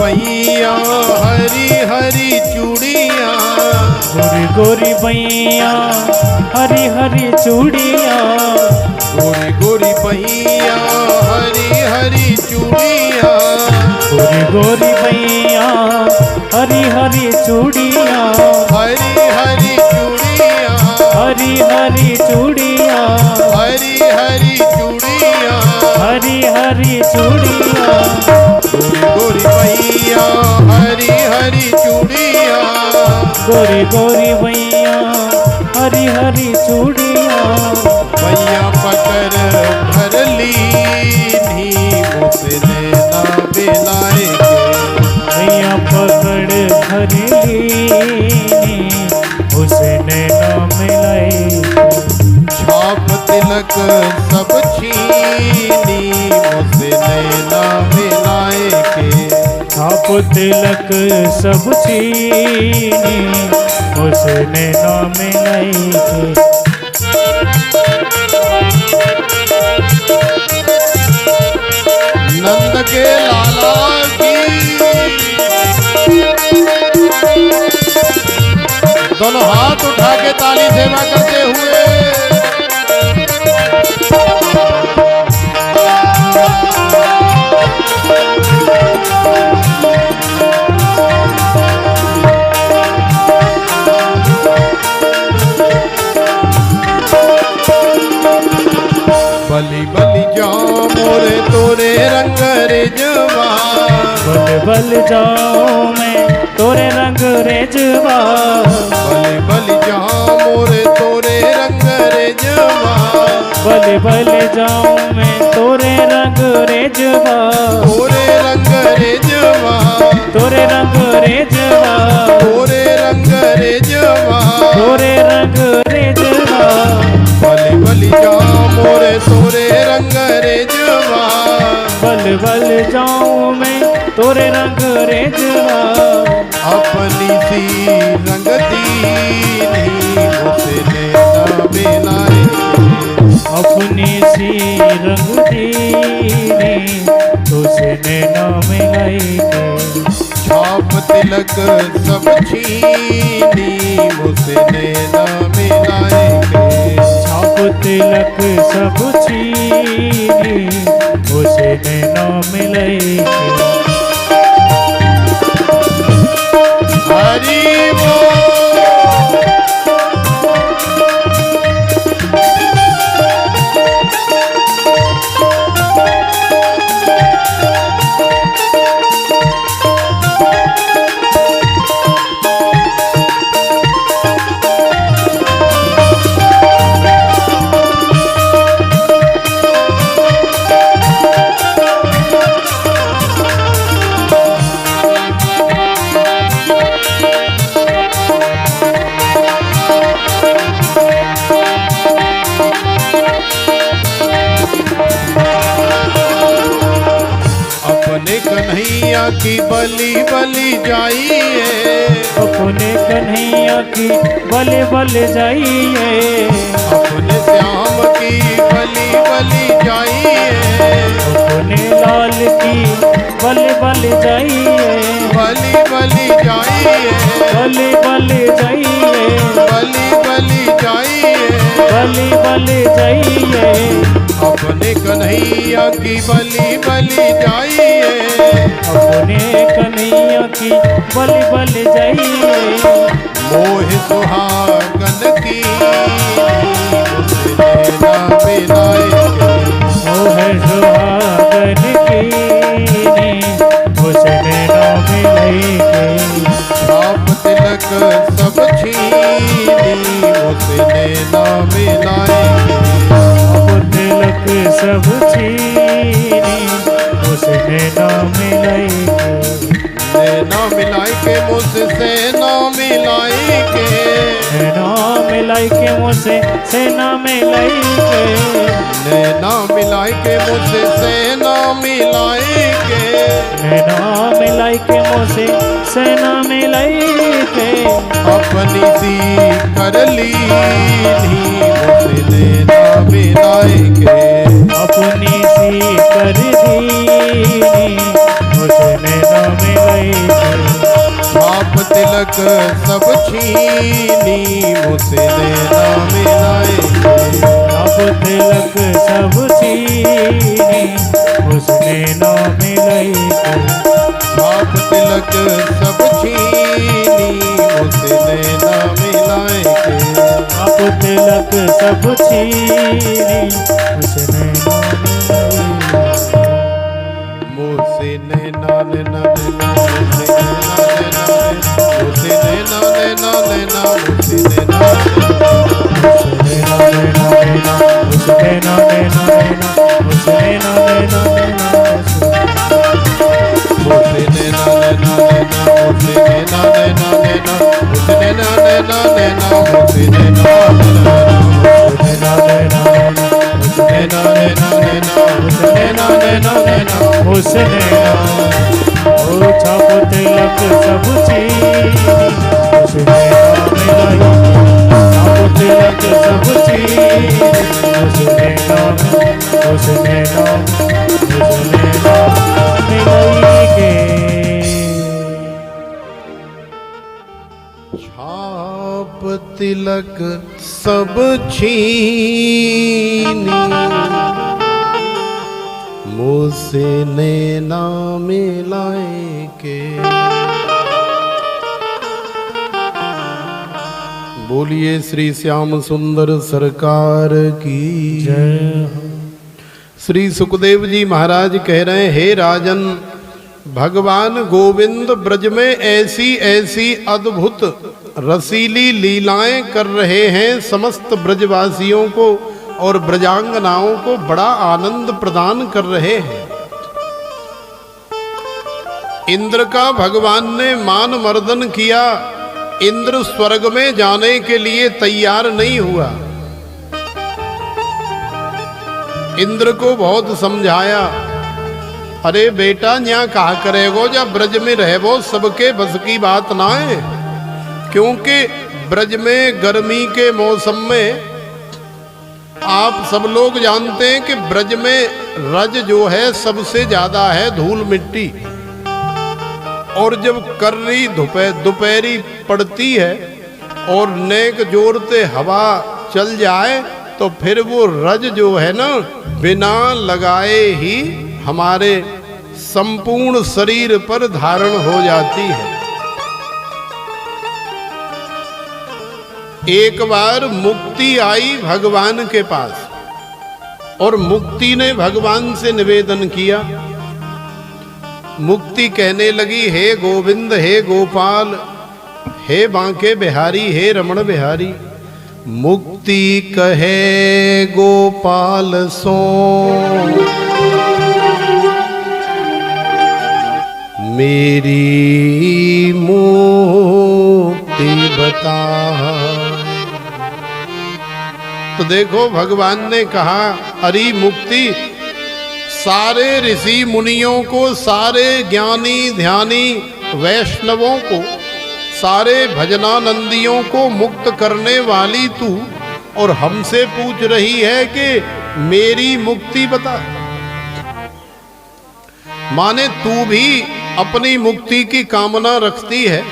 पैया हरी हरी चूड़िया। गोरी गोरी बैया हरी हरी चूड़िया। गोरी गोरी पैया हरी हरी चूड़िया। गोरी गोरी बैया हरी हरी चूड़िया। हरी हरी चूड़िया। हरी हरी चूड़िया। हरी हरी चूड़िया। हरी हरी चूड़िया। गोरी गोरी पैया हरी हरी चूड़िया। गोरी गोरी बैया हरी हरी चूड़िया। पैया पकड़ भर ली मुझसे नैना मिलाए के। भैया पकड़ भर ली उसे नैना मिलाए। छाप तिलक सब छीनी मुझसे नैना मिलाए के। छाप तिलक सब छीनी उसे नैना मिलाए के। नंद के लाला की दोनों हाथ उठा के ताली सेवा करते हुए बलि बलि जाओ मोरे तोरे रंग रेजवा। बल बल जाओ मैं तोरे रंग रेजवा। बलि बलि जाओ मोरे तोरे रंग रेजवा। बल बल जाऊं मैं तोरे रंग रेजवा, तोरे रंग रेजवा, तोरे रंग रेजवा, तोरे रंग रेजवा, तोरे रंग रेजवा, बलि बलि जाऊं मोरे तोरे रंग रेजवा, बल बल जाऊं मैं तोरे रंग रेजवा, अपनी सी रंग दीनी मुझसे नैना मिलाए, अपनी सी रंग दीनी तुझसे नैना मिलाई के, छाप तिलक सब छीनी मुझसे नैना मिलाए के, छाप तिलक सब छीनी उसे नैना मिलाई के। हरि बोल। अपने कन्हैया की बलि बलि जाइए, अपने कन्हैया की बल बल जाइए, अपने श्याम की बलि बलि जाइए, अपने लाल की बल बल जाइए, बलि बलि जाइए, बल बल जाइए, बलि बलि जाइए, बल बल जाइए, अपने कन्हैया की बलि बलि जाइए, अपने कन्हैया की बल बल जाइए, मोह सुहागन की मुझसे नैना मिलाए, मोह सुहागन की उसे नैना मिलाई के, छाप तिलक सब छीनी मुझसे नैना मिलाए, अब तिलक सब छीनी उसे नैना मिलाई के, नैना मिलाई के मुझसे ना मिलाई के, नैना मिलाई के मुझसे सेना मिलाई के, नैना मिलाई के मुझसे ना मिलाई के, नैना मिलाई के मुझसे सेना मिलाई के, अपनी सी कर ली मुझसे नैना मिलाए के, अपनी सी कर दी मुझसे नैना मिलाई के, छाप तिलक सब छीनी मुझसे नैना मिलाए के, अब तिलक सब छीनी उसे नैना मिलाई के, छाप तिलक सब छीनी मुझसे नैना मिलाए के, अब तिलक सब छीनी उसे नैना मिलाई के, मुझसे नैना नैना नैना मुझसे नैना नैना नैना मुझसे नैना नैना नैना उसे नैना नैना नैना उसे नैना नैना नैना मुझसे नैना नैना नैना मुझसे नैना नैना नैना मुझसे नैना नैना नैना मुझसे नैना नैना नैना नैना नैना नैना नैना मुझसे नैना नैना नैना उसे नैना ओ छाप तिलक सब छीनी उसे नैना मिलाई, छाप तिलक सब छीनी उसे नैना उसे नैना उसे नैना मिलाई के, छाप तिलक सब छीनी मुझसे नैना मिलाए के। बोलिए श्री श्याम सुंदर सरकार की जय हो। श्री सुखदेव जी महाराज कह रहे हैं, हे राजन, भगवान गोविंद ब्रज में ऐसी ऐसी अद्भुत रसीली लीलाएं कर रहे हैं समस्त ब्रजवासियों को और ब्रजांगनाओं को बड़ा आनंद प्रदान कर रहे हैं। इंद्र का भगवान ने मान मर्दन किया। इंद्र स्वर्ग में जाने के लिए तैयार नहीं हुआ। इंद्र को बहुत समझाया, अरे बेटा यहाँ कहा करेगो, जब ब्रज में रहो सबके बस की बात ना है। क्योंकि ब्रज में गर्मी के मौसम में आप सब लोग जानते हैं कि ब्रज में रज जो है सबसे ज्यादा है धूल मिट्टी। और जब कर्री दोपहरी पड़ती है और नेक जोरते हवा चल जाए तो फिर वो रज जो है ना बिना लगाए ही हमारे संपूर्ण शरीर पर धारण हो जाती है। एक बार मुक्ति आई भगवान के पास और मुक्ति ने भगवान से निवेदन किया। मुक्ति कहने लगी, हे गोविंद, हे गोपाल, हे बांके बिहारी, हे रमण बिहारी। मुक्ति कहे गोपाल सो मेरी मुक्ति बता। तो देखो भगवान ने कहा, अरे मुक्ति सारे ऋषि मुनियों को, सारे ज्ञानी ध्यानी वैष्णवों को, सारे भजनानंदियों को मुक्त करने वाली तू और हमसे पूछ रही है कि मेरी मुक्ति बता। माने तू भी अपनी मुक्ति की कामना रखती है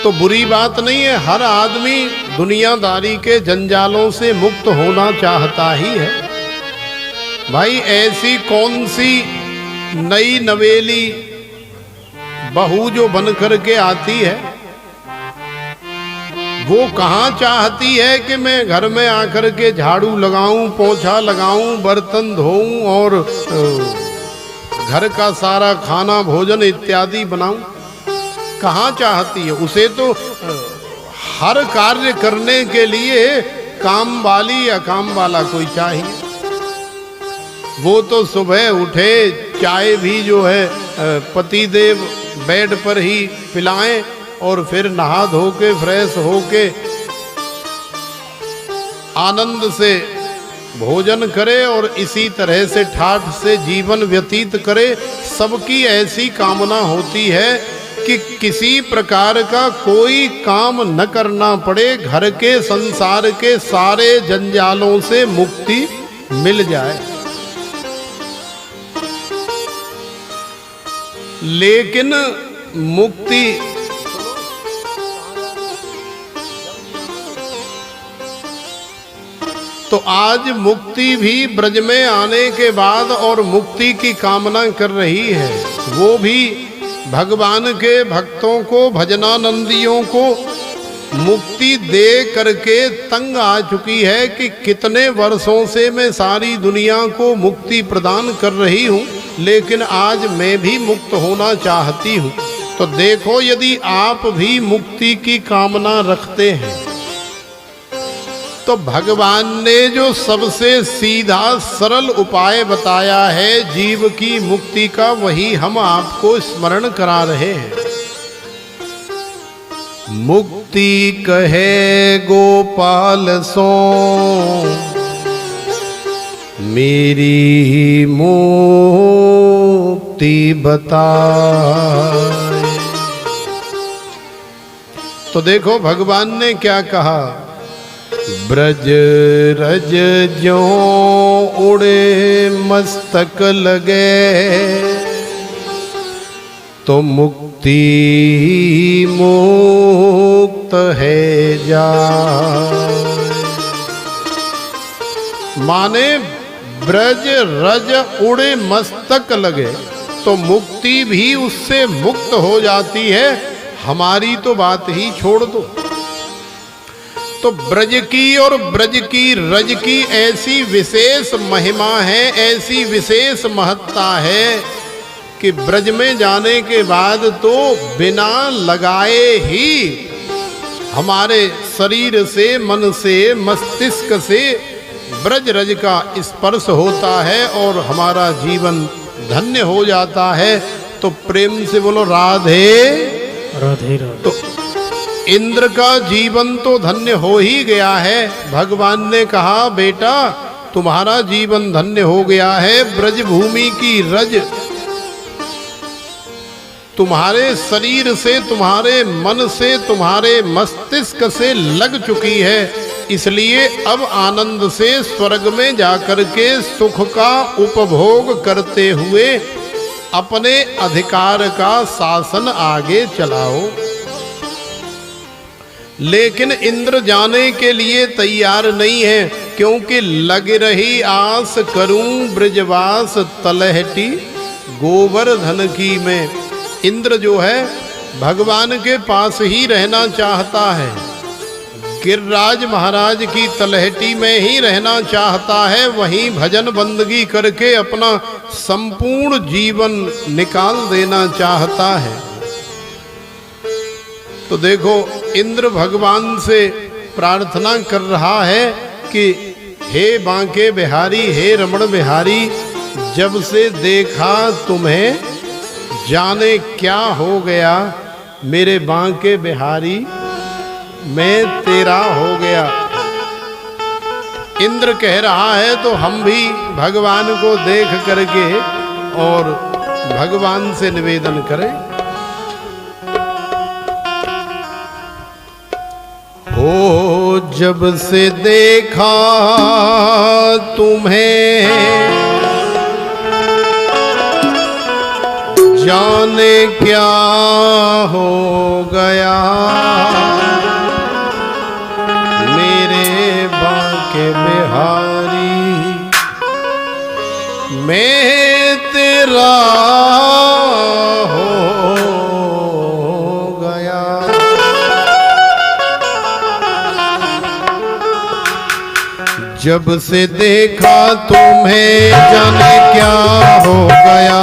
तो बुरी बात नहीं है। हर आदमी दुनियादारी के जंजालों से मुक्त होना चाहता ही है। भाई ऐसी कौन सी नई नवेली बहू जो बन करके आती है, वो कहाँ चाहती है कि मैं घर में आकर के झाड़ू लगाऊं, पोछा लगाऊं, बर्तन धोऊं और घर का सारा खाना भोजन इत्यादि बनाऊं। कहाँ चाहती है? उसे तो हर कार्य करने के लिए काम वाली या काम वाला कोई चाहिए। वो तो सुबह उठे, चाय भी जो है पतिदेव बेड पर ही पिलाएं और फिर नहा धो के फ्रेश होके आनंद से भोजन करे और इसी तरह से ठाठ से जीवन व्यतीत करे। सबकी ऐसी कामना होती है कि किसी प्रकार का कोई काम न करना पड़े, घर के संसार के सारे जंजालों से मुक्ति मिल जाए। लेकिन मुक्ति तो आज मुक्ति भी ब्रज में आने के बाद और मुक्ति की कामना कर रही है। वो भी भगवान के भक्तों को, भजनानंदियों को मुक्ति दे करके तंग आ चुकी है कि कितने वर्षों से मैं सारी दुनिया को मुक्ति प्रदान कर रही हूँ, लेकिन आज मैं भी मुक्त होना चाहती हूँ। तो देखो, यदि आप भी मुक्ति की कामना रखते हैं तो भगवान ने जो सबसे सीधा सरल उपाय बताया है जीव की मुक्ति का, वही हम आपको स्मरण करा रहे हैं। मुक्ति कहे गोपाल सो मेरी मुक्ति बताए। तो देखो भगवान ने क्या कहा, ब्रज रज ज्यों उड़े मस्तक लगे तो मुक्ति मुक्त है जाए। माने ब्रज रज उड़े मस्तक लगे तो मुक्ति भी उससे मुक्त हो जाती है। हमारी तो बात ही छोड़ दो। तो ब्रज की और ब्रज की रज की ऐसी विशेष महिमा है, ऐसी विशेष महत्ता है कि ब्रज में जाने के बाद तो बिना लगाए ही हमारे शरीर से, मन से, मस्तिष्क से ब्रज रज का स्पर्श होता है और हमारा जीवन धन्य हो जाता है। तो प्रेम से बोलो राधे राधे राधे। तो इंद्र का जीवन तो धन्य हो ही गया है। भगवान ने कहा बेटा तुम्हारा जीवन धन्य हो गया है। ब्रज भूमि की रज तुम्हारे शरीर से, तुम्हारे मन से, तुम्हारे मस्तिष्क से लग चुकी है। इसलिए अब आनंद से स्वर्ग में जाकर के सुख का उपभोग करते हुए अपने अधिकार का शासन आगे चलाओ। लेकिन इंद्र जाने के लिए तैयार नहीं है, क्योंकि लग रही आस करूं ब्रजवास तलहटी गोवर्धन की में। इंद्र जो है भगवान के पास ही रहना चाहता है, गिरिराज महाराज की तलहटी में ही रहना चाहता है। वहीं भजन बंदगी करके अपना संपूर्ण जीवन निकाल देना चाहता है। तो देखो इंद्र भगवान से प्रार्थना कर रहा है कि हे बांके बिहारी, हे रमण बिहारी, जब से देखा तुम्हें जाने क्या हो गया। मेरे बांके बिहारी मैं तेरा हो गया। इंद्र कह रहा है तो हम भी भगवान को देख करके और भगवान से निवेदन करें। हो जब से देखा तुम्हें जाने क्या हो गया। मेरे बांके बिहारी मैं तेरा हो गया। जब से देखा तुम्हें जाने क्या हो गया।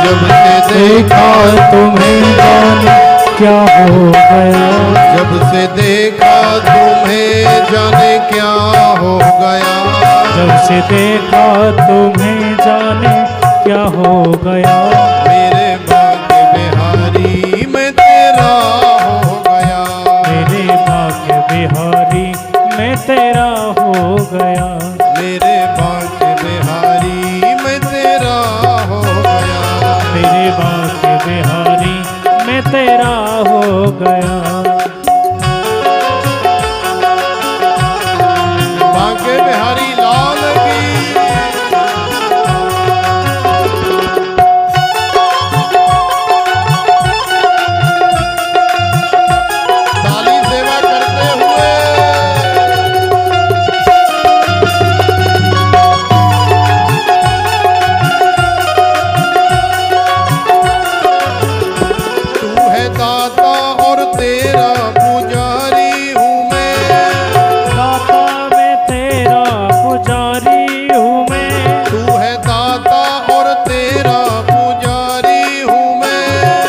जब से देखा तुम्हें जाने क्या हो गया। जब से देखा तुम्हें जाने क्या हो गया। जब से देखा तुम्हें जाने क्या हो गया। मेरे बांके बिहारी मैं तेरा हो गया। मेरे बांके बिहारी मैं तेरा हो गया। मेरे बांके बिहारी मैं तेरा हो गया। मेरे बांके बिहारी मैं तेरा हो गया। बांके बिहारी लाल की। ताली सेवा करते हुए तू है दाता और तेरा पुजारी हूँ मैं। दाता मैं तेरा पुजारी हूँ मैं। तू है दाता और तेरा पुजारी हूँ मैं।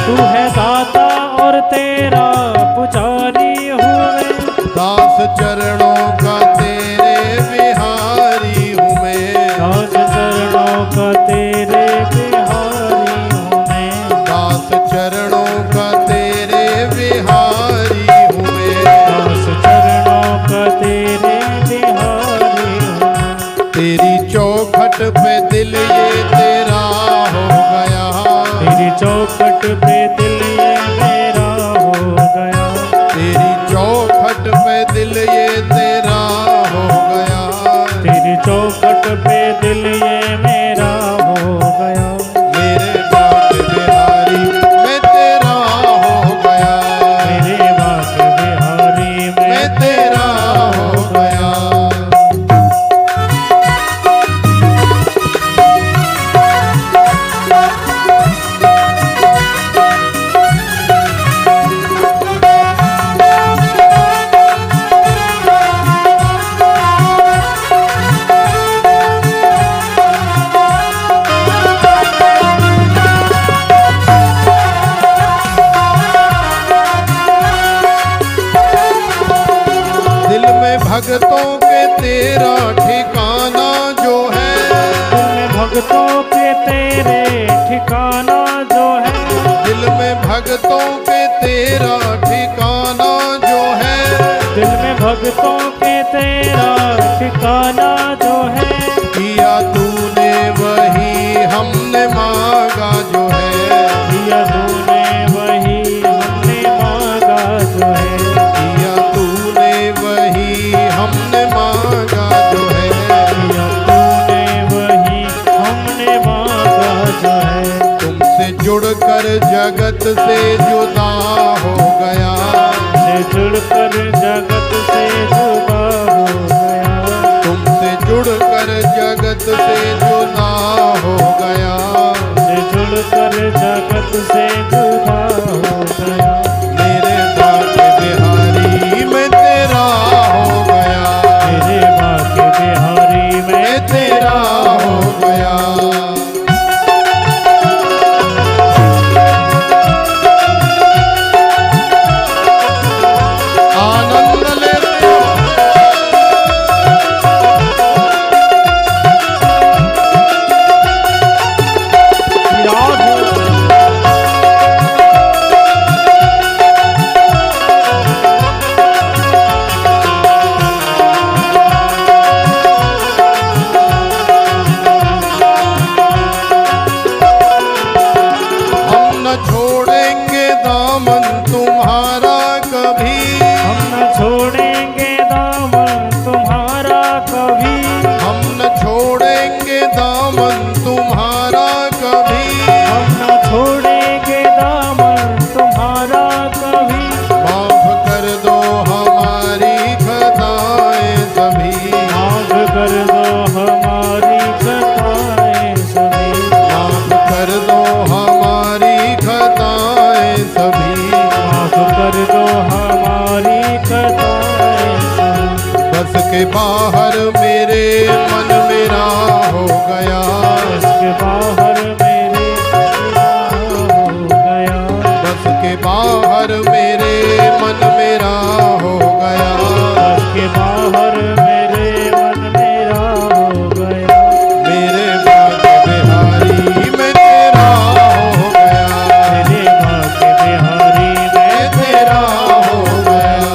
तू है दाता और तेरा पुजारी हूँ मैं। दास चरणों का तेरे बिहारी हूँ मैं। दास चरणों का तेरे बिहारी हूँ मैं। दास चरणों का तेरे बिहारी हूँ मैं। दास चरणों का तेरे बिहारी हूँ मैं। तेरी चौखट पे दिल ये तेरा हो गया। तेरी चौखट पे दिल ये मेरा हो गया। तेरी चौखट पे दिल ये तेरा हो गया। तेरी चौखट पे दिल ये मेरा हो गया। मेरे बांके बिहारी मैं तेरा हो गया। मेरे बांके बिहारी मैं तेरा हो गया। दिल में भगतों के तेरा ठिकाना भक्तों के तेरे ठिकाना जो है, दिल में भक्तों के तेरा ठिकाना जो है, दिल में भक्तों के तेरा ठिकाना जो है, किया तूने वही हमने मांगा जो है, किया तूने वही हमने मांगा जो है, किया तूने वही हमने मांगा जो है, किया तूने वही हमने मांगा जो है। तुमसे जुड़कर जगत से जुदा हो गया, से जुड़कर जगत से जुदा हो गया, तुमसे जुड़कर जगत से जुदा हो गया, से जुड़कर जगत से जुदा हो गया। मेरे बाके बिहारी मैं तेरा हो गया, मेरे बाके बिहारी मैं मैं तेरा हो गया। आनंद लेते हो याद हो। हम न छोड़ेंगे दामन तुम्हारा कभी, हम न छोड़ेंगे दामन तुम्हारा कभी, हम न छोड़ेंगे दामन तुम्हारा कभी, हम न छोड़ेंगे दामन तुम्हारा कभी। माफ कर दो हमारी खताएं सभी, माफ कर दो हमारी खताएं सभी, माफ कर दो हमारी खताएं सभी, माफ कर दो हमारी खताएं सभी। बस के बाहर मेरे मन मेरा हो गया, उसके बाहर मेरे हो गया, बस के बाहर मेरे मन मेरा हो गया, उसके बाहर मेरे मन मेरा हो गया। मेरे बाके बिहारी मैं तेरा हो गया, मेरे बाके बिहारी मैं मैं तेरा हो गया।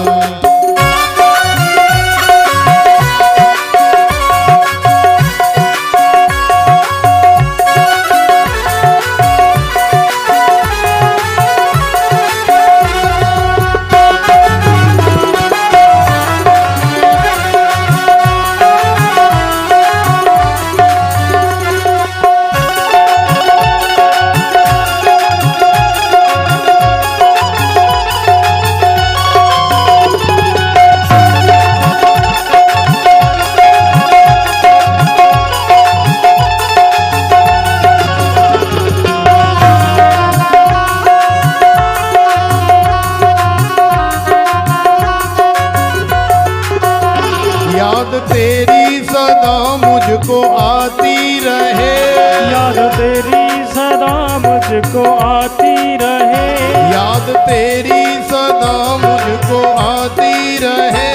याद तेरी सदा मुझको आती रहे, याद तेरी सदा मुझको आती रहे, याद तेरी सदा मुझको आती रहे,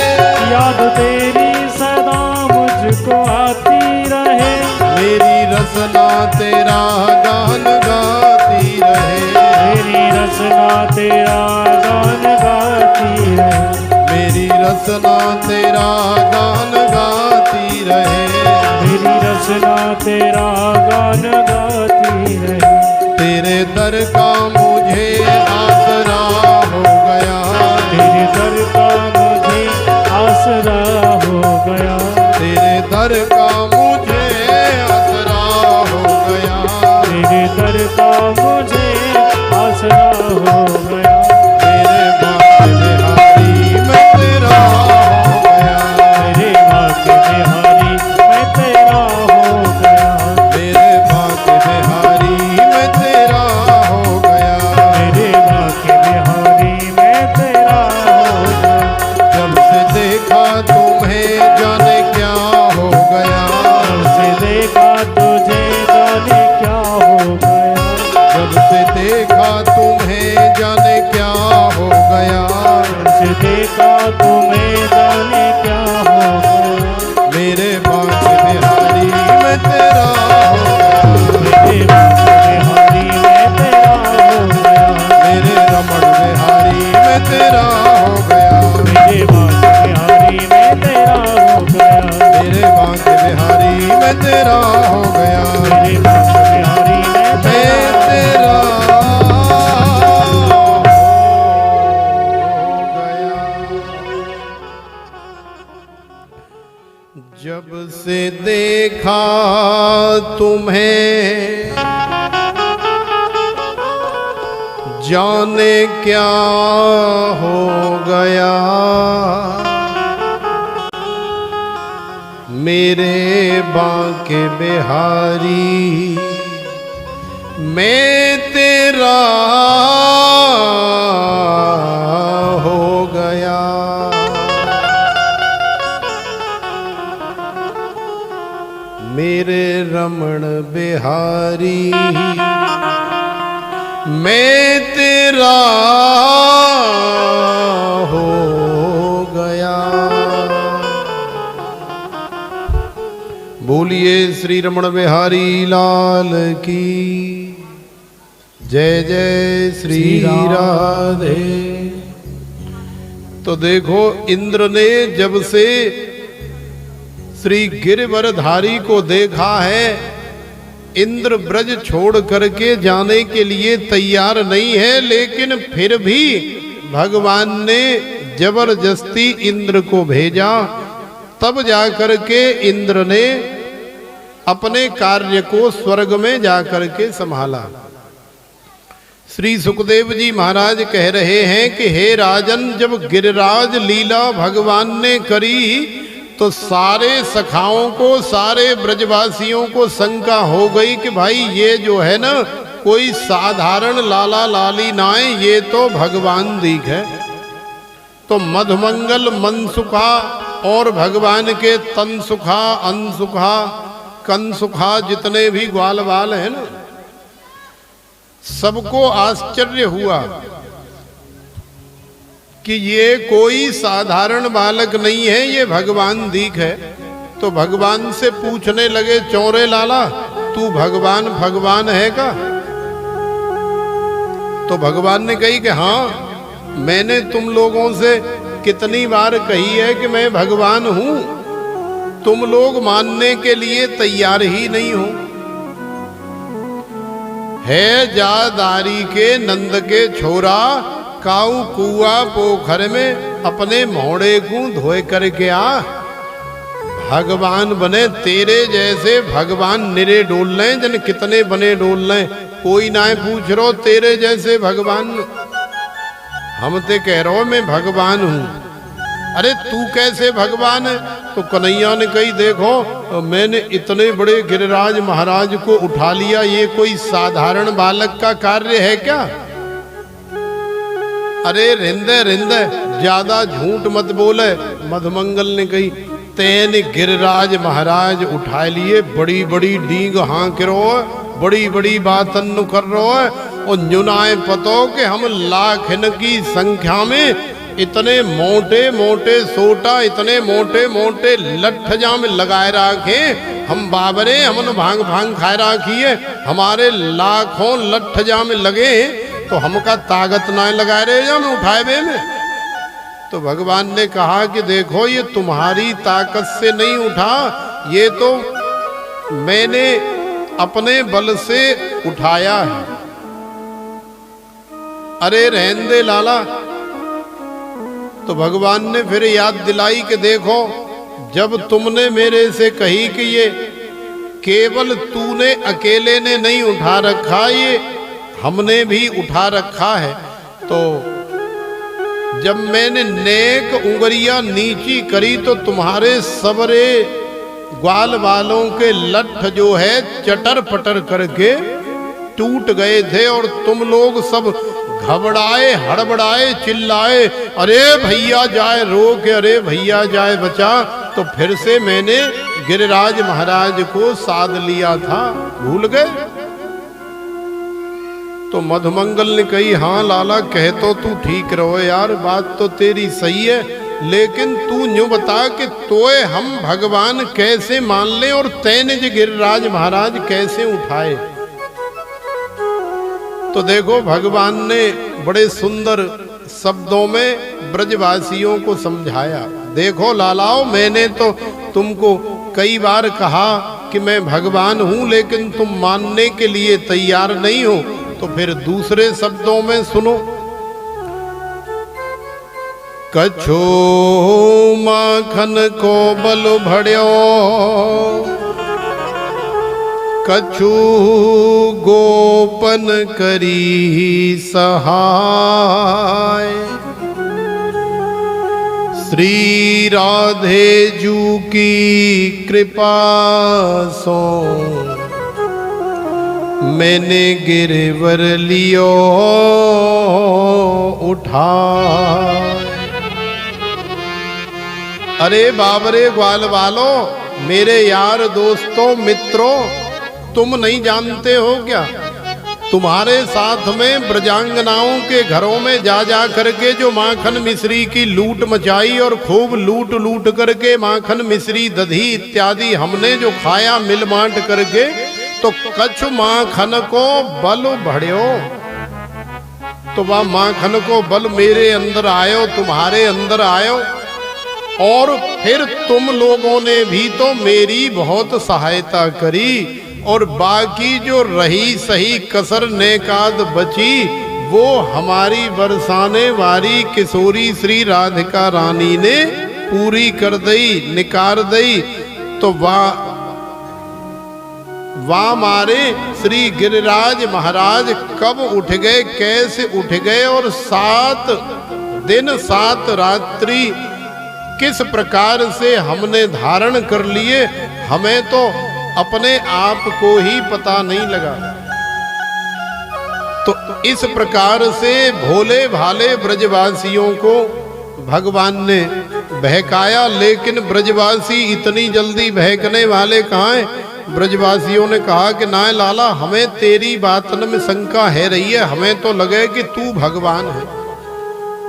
याद तेरी सदा मुझको आती रहे। मेरी रसना तेरा गान गाती रहे, मेरी रसना तेरा गान गाती रहे, मेरी रसना तेरा गान गाती रहे, मेरी रसना तेरा गान गाती रहे। तेरे दर का मुझे आसरा हो गया, तेरे दर का मुझे आसरा हो गया, तेरे दर का मुझे आसरा हो गया, तेरे दर का मुझे आसरा हो गया। मेरे बाके बिहारी मैं तेरा हो गया, मेरे बाके बिहारी मैं तेरा हो गया, मेरे बाके बिहारी मैं तेरा हो गया, मेरे बाके बिहारी मैं तेरा हो गया। जब से देखा तुम्हें जाने क्या हो गया, जब से देखा तुझे जाने क्या हो गया, जब से देखा तुम्हें जाने क्या हो गया, जब से देखा तुम्हें जाने क्या हो गया। मेरे बाके बिहारी मैं तेरा हो गया, तुम्हें, जाने क्या हो गया मेरे बांके बिहारी, मैं तेरा हो गया। मेरे रमण बिहारी, मैं तेरा हो गया। बोलिए श्री रमण बिहारी लाल की जय जय श्री राधे। तो देखो इंद्र ने जब से श्री गिरिवरधारी को देखा है, इंद्र ब्रज छोड़ करके जाने के लिए तैयार नहीं है, लेकिन फिर भी भगवान ने जबरदस्ती इंद्र को भेजा। तब जाकर के इंद्र ने अपने कार्य को स्वर्ग में जाकर के संभाला। श्री सुखदेव जी महाराज कह रहे हैं कि हे राजन, जब गिरिराज लीला भगवान ने करी तो सारे सखाओं को, सारे ब्रजवासियों को शंका हो गई कि भाई ये जो है ना कोई साधारण लाला लाली ना है, ये तो भगवान दीख है। तो मधुमंगल, मनसुखा और भगवान के तन सुखा, अनसुखा, कन सुखा जितने भी ग्वाल बाल है ना, सबको आश्चर्य हुआ कि ये कोई साधारण बालक नहीं है, ये भगवान दीख है। तो भगवान से पूछने लगे, चौरे लाला तू भगवान भगवान है का? तो भगवान ने कही कि हाँ, मैंने तुम लोगों से कितनी बार कही है कि मैं भगवान हूं, तुम लोग मानने के लिए तैयार ही नहीं हो। है जादारी के नंद के छोरा, काऊ कुआ पोखर में अपने मोड़े को धोए करके आ। भगवान बने तेरे जैसे भगवान निरे डोल लें, जन कितने बने डोल लें, कोई ना पूछ रो तेरे जैसे भगवान। हम ते कह रहो मैं भगवान हूं। अरे तू कैसे भगवान है? तो कन्हैया ने कही देखो, मैंने इतने बड़े गिरिराज महाराज को उठा लिया, ये कोई साधारण बालक का कार्य है क्या? अरे रिंदे रिंदे ज्यादा झूठ मत बोले। मधुमंगल ने कही तेन गिरिराज महाराज उठा लिए, बड़ी बड़ी डींग हाँक रो, बड़ी बड़ी बातन कर रो है, और न्यूनाए पतो कि हम लाखन की संख्या में इतने मोटे मोटे सोटा, इतने मोटे मोटे लठ जाम लगाए रखे, हम बाबरे हमन भांग भांग खाए रखी है, हमारे लाखों लठ जाम लगे, तो हमका ताकत ना लगाए रहे जाम उठाए बे में। तो भगवान ने कहा कि देखो ये तुम्हारी ताकत से नहीं उठा, ये तो मैंने अपने बल से उठाया है। अरे रहने दे लाला। तो भगवान ने फिर याद दिलाई कि देखो, जब तुमने मेरे से कही कि ये केवल तूने अकेले ने नहीं उठा रखा, ये हमने भी उठा रखा है, तो जब मैंने नेक उंगलियां नीची करी तो तुम्हारे सबरे ग्वाल वालों के लठ जो है चटर पटर करके टूट गए थे, और तुम लोग सब घबराए, हड़बड़ाए, चिल्लाए, अरे भैया जाए रोक, अरे भैया जाए बचा। तो फिर से मैंने गिरिराज महाराज को साध लिया था, भूल गए? तो मधुमंगल ने कही हाँ लाला, कह तो तू ठीक रहो यार, बात तो तेरी सही है, लेकिन तू यूं बता कि तोए हम भगवान कैसे मान ले, और तैने जो गिरिराज महाराज कैसे उठाए? तो देखो भगवान ने बड़े सुंदर शब्दों में ब्रजवासियों को समझाया। देखो लालाओ, मैंने तो तुमको कई बार कहा कि मैं भगवान हूं, लेकिन तुम मानने के लिए तैयार नहीं हो। तो फिर दूसरे शब्दों में सुनो, कछो माखन को बल भड़्यो, कछु गोपन करी सहाय। श्री राधे जू की कृपा सो मैंने गिरवर लियो उठा। अरे बाबरे ग्वाल वालों, मेरे यार दोस्तों मित्रों, तुम नहीं जानते हो क्या, तुम्हारे साथ में ब्रजांगनाओं के घरों में जा जा करके जो माखन मिश्री की लूट मचाई और खूब लूट लूट करके माखन मिश्री दधी इत्यादि हमने जो खाया मिल बांट करके, तो कछु माखन को बल बढ़्यो। तो वह माखन को बल मेरे अंदर आयो, तुम्हारे अंदर आयो, और फिर तुम लोगों ने भी तो मेरी बहुत सहायता करी, और बाकी जो रही सही कसर नेकाद बची वो हमारी बरसाने वाली किशोरी श्री राधिका रानी ने पूरी कर दई, निकार दई। तो वाह मारे श्री गिरिराज महाराज कब उठ गए, कैसे उठ गए, और 7 दिन 7 रात्रि किस प्रकार से हमने धारण कर लिए, हमें तो अपने आप को ही पता नहीं लगा। तो इस प्रकार से भोले भाले ब्रजवासियों को भगवान ने बहकाया, लेकिन ब्रजवासी इतनी जल्दी बहकने वाले कहाँ हैं। ब्रजवासियों ने कहा कि ना लाला, हमें तेरी बात में शंका है रही है, हमें तो लगे कि तू भगवान है।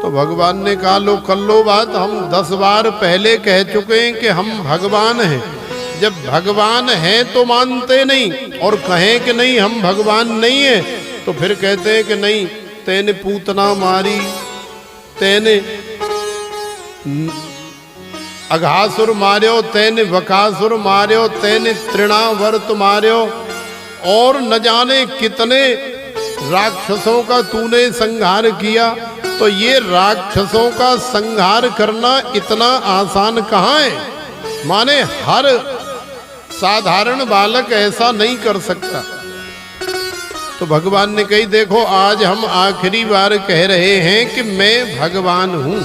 तो भगवान ने कहा लो कर लो बात, हम 10 बार पहले कह चुके हैं कि हम भगवान हैं। जब भगवान हैं तो मानते नहीं, और कहें कि नहीं हम भगवान नहीं है तो फिर कहते हैं कि नहीं, तेने पूतना मारी, तेने अघासुर मार्यो, तेने वकासुर मार्यो, तेने तृणावर्त मार्यो, और न जाने कितने राक्षसों का तूने संहार किया। तो ये राक्षसों का संहार करना इतना आसान कहाँ है, माने हर साधारण बालक ऐसा नहीं कर सकता। तो भगवान ने कही देखो आज हम आखिरी बार कह रहे हैं कि मैं भगवान हूं।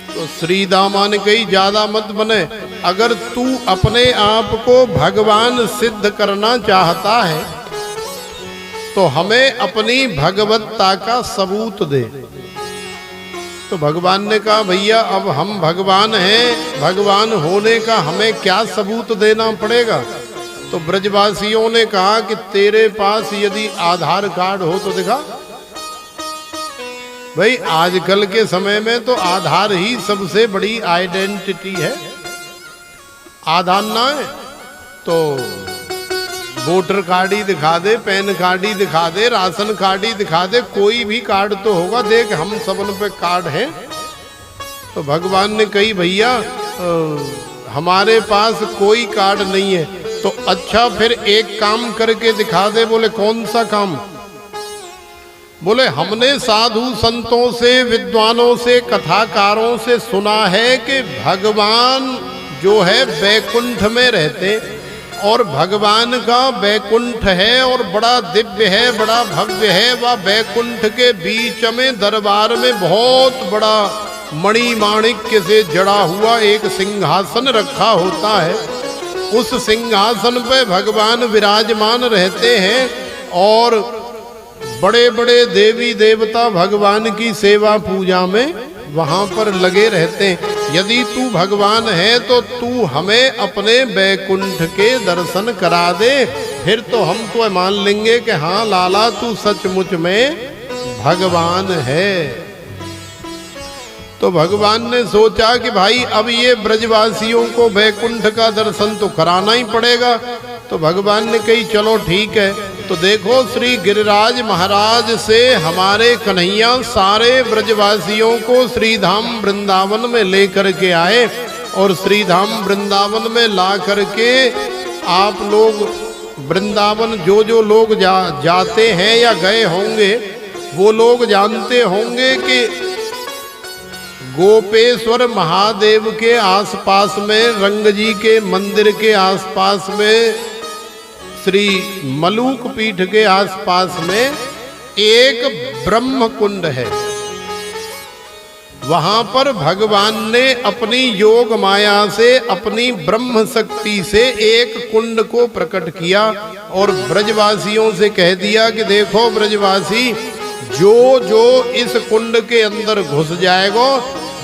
तो श्री दामा ने कही ज्यादा मत बने, अगर तू अपने आप को भगवान सिद्ध करना चाहता है तो हमें अपनी भगवत्ता का सबूत दे। तो भगवान ने कहा भैया अब हम भगवान हैं, भगवान होने का हमें क्या सबूत देना पड़ेगा। तो ब्रजवासियों ने कहा कि तेरे पास यदि आधार कार्ड हो तो दिखा। भाई आजकल के समय में तो आधार ही सबसे बड़ी आइडेंटिटी है। आधार ना है तो वोटर कार्ड ही दिखा दे, पैन कार्ड ही दिखा दे, राशन कार्ड ही दिखा दे, कोई भी कार्ड तो होगा। देख हम सबन पे कार्ड है। तो भगवान ने कही भैया हमारे पास कोई कार्ड नहीं है। तो अच्छा फिर एक काम करके दिखा दे। बोले कौन सा काम। बोले हमने साधु संतों से, विद्वानों से, कथाकारों से सुना है कि भगवान जो है वैकुंठ में रहते, और भगवान का वैकुंठ है और बड़ा दिव्य है, बड़ा भव्य है। वह वैकुंठ के बीच में दरबार में बहुत बड़ा मणि माणिक्य से जड़ा हुआ एक सिंहासन रखा होता है। उस सिंहासन पे भगवान विराजमान रहते हैं और बड़े बड़े देवी देवता भगवान की सेवा पूजा में वहां पर लगे रहते हैं। यदि तू भगवान है तो तू हमें अपने वैकुंठ के दर्शन करा दे, फिर तो हम तो मान लेंगे कि हाँ लाला तू सचमुच में भगवान है। तो भगवान ने सोचा कि भाई अब ये ब्रजवासियों को वैकुंठ का दर्शन तो कराना ही पड़ेगा। तो भगवान ने कही चलो ठीक है। तो देखो श्री गिरिराज महाराज से हमारे कन्हैया सारे ब्रजवासियों को श्रीधाम वृंदावन में लेकर के आए, और श्रीधाम वृंदावन में ला करके आप लोग वृंदावन जो लोग जाते हैं या गए होंगे वो लोग जानते होंगे कि गोपेश्वर महादेव के आसपास में, रंग जी के मंदिर के आसपास में श्री मलूक पीठ के आसपास में एक ब्रह्म कुंड है। वहां पर भगवान ने अपनी योग माया से, अपनी ब्रह्म शक्ति से एक कुंड को प्रकट किया और ब्रजवासियों से कह दिया कि देखो ब्रजवासी, जो जो इस कुंड के अंदर घुस जाएगा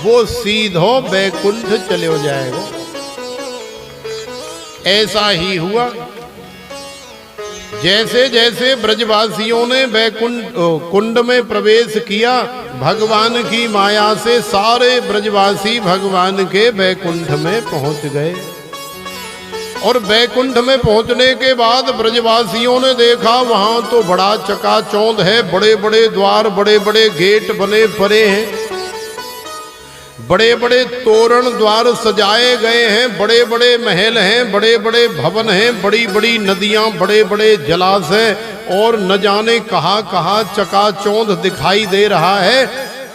वो सीधो बैकुंठ चले हो जाएगा। ऐसा ही हुआ। जैसे जैसे ब्रजवासियों ने बैकुंठ कुंड में प्रवेश किया, भगवान की माया से सारे ब्रजवासी भगवान के बैकुंठ में पहुंच गए। और बैकुंठ में पहुंचने के बाद ब्रजवासियों ने देखा वहां तो बड़ा चकाचौंध है, बड़े बड़े द्वार, बड़े बड़े गेट बने पड़े हैं, बड़े बड़े तोरण द्वार सजाए गए हैं, बड़े बड़े महल हैं, बड़े बड़े भवन हैं, बड़ी बड़ी नदियां, बड़े बड़े जलाशय और न जाने कहां कहां चकाचौंध दिखाई दे रहा है।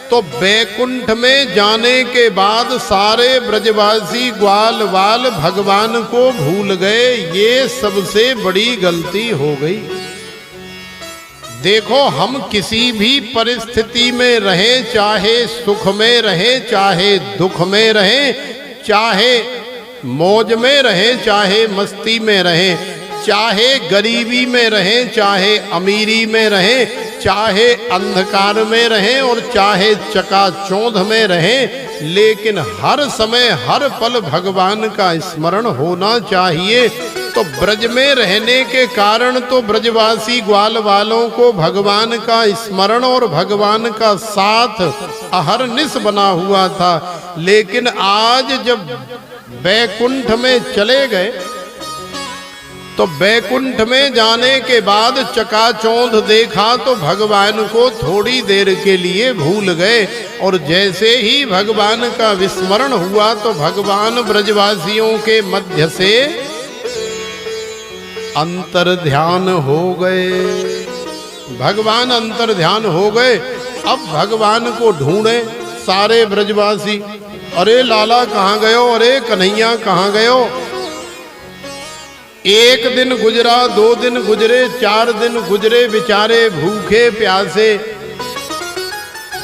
तो बैकुंठ में जाने के बाद सारे ब्रजवासी ग्वाल वाल भगवान को भूल गए। ये सबसे बड़ी गलती हो गई। देखो, हम किसी भी परिस्थिति में रहें, चाहे सुख में रहें, चाहे दुख में रहें, चाहे मौज में रहें, चाहे मस्ती में रहें, चाहे गरीबी में रहें, चाहे अमीरी में रहें, चाहे अंधकार में रहें और चाहे चकाचौंध में रहें, लेकिन हर समय हर पल भगवान का स्मरण होना चाहिए। तो ब्रज में रहने के कारण तो ब्रजवासी ग्वाल वालों को भगवान का स्मरण और भगवान का साथ अहरनिश बना हुआ था। लेकिन आज जब बैकुंठ में चले गए तो बैकुंठ में जाने के बाद चकाचौंध देखा तो भगवान को थोड़ी देर के लिए भूल गए। और जैसे ही भगवान का विस्मरण हुआ तो भगवान ब्रजवासियों के मध्य से अंतर ध्यान हो गए। भगवान अंतर ध्यान हो गए। अब भगवान को ढूंढे सारे ब्रजवासी, अरे लाला कहाँ गयो, अरे कन्हैया कहाँ गयो। एक दिन गुजरा, 2 दिन गुजरे, 4 दिन गुजरे, बेचारे भूखे प्यासे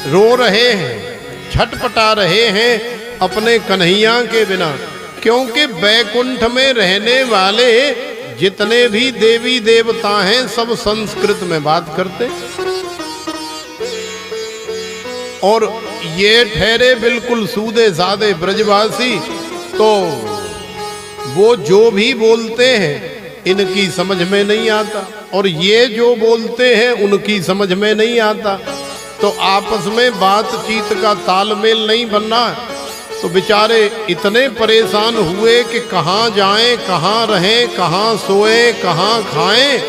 रो रहे हैं, छटपटा रहे हैं अपने कन्हैया के बिना। क्योंकि बैकुंठ में रहने वाले जितने भी देवी देवता हैं सब संस्कृत में बात करते और ये ठहरे बिल्कुल सूदे सादे ब्रजवासी, तो वो जो भी बोलते हैं इनकी समझ में नहीं आता और ये जो बोलते हैं उनकी समझ में नहीं आता। तो आपस में बातचीत का तालमेल नहीं बनना। तो बेचारे इतने परेशान हुए कि कहाँ जाएं, कहाँ रहें, कहाँ सोएं, कहाँ खाएं।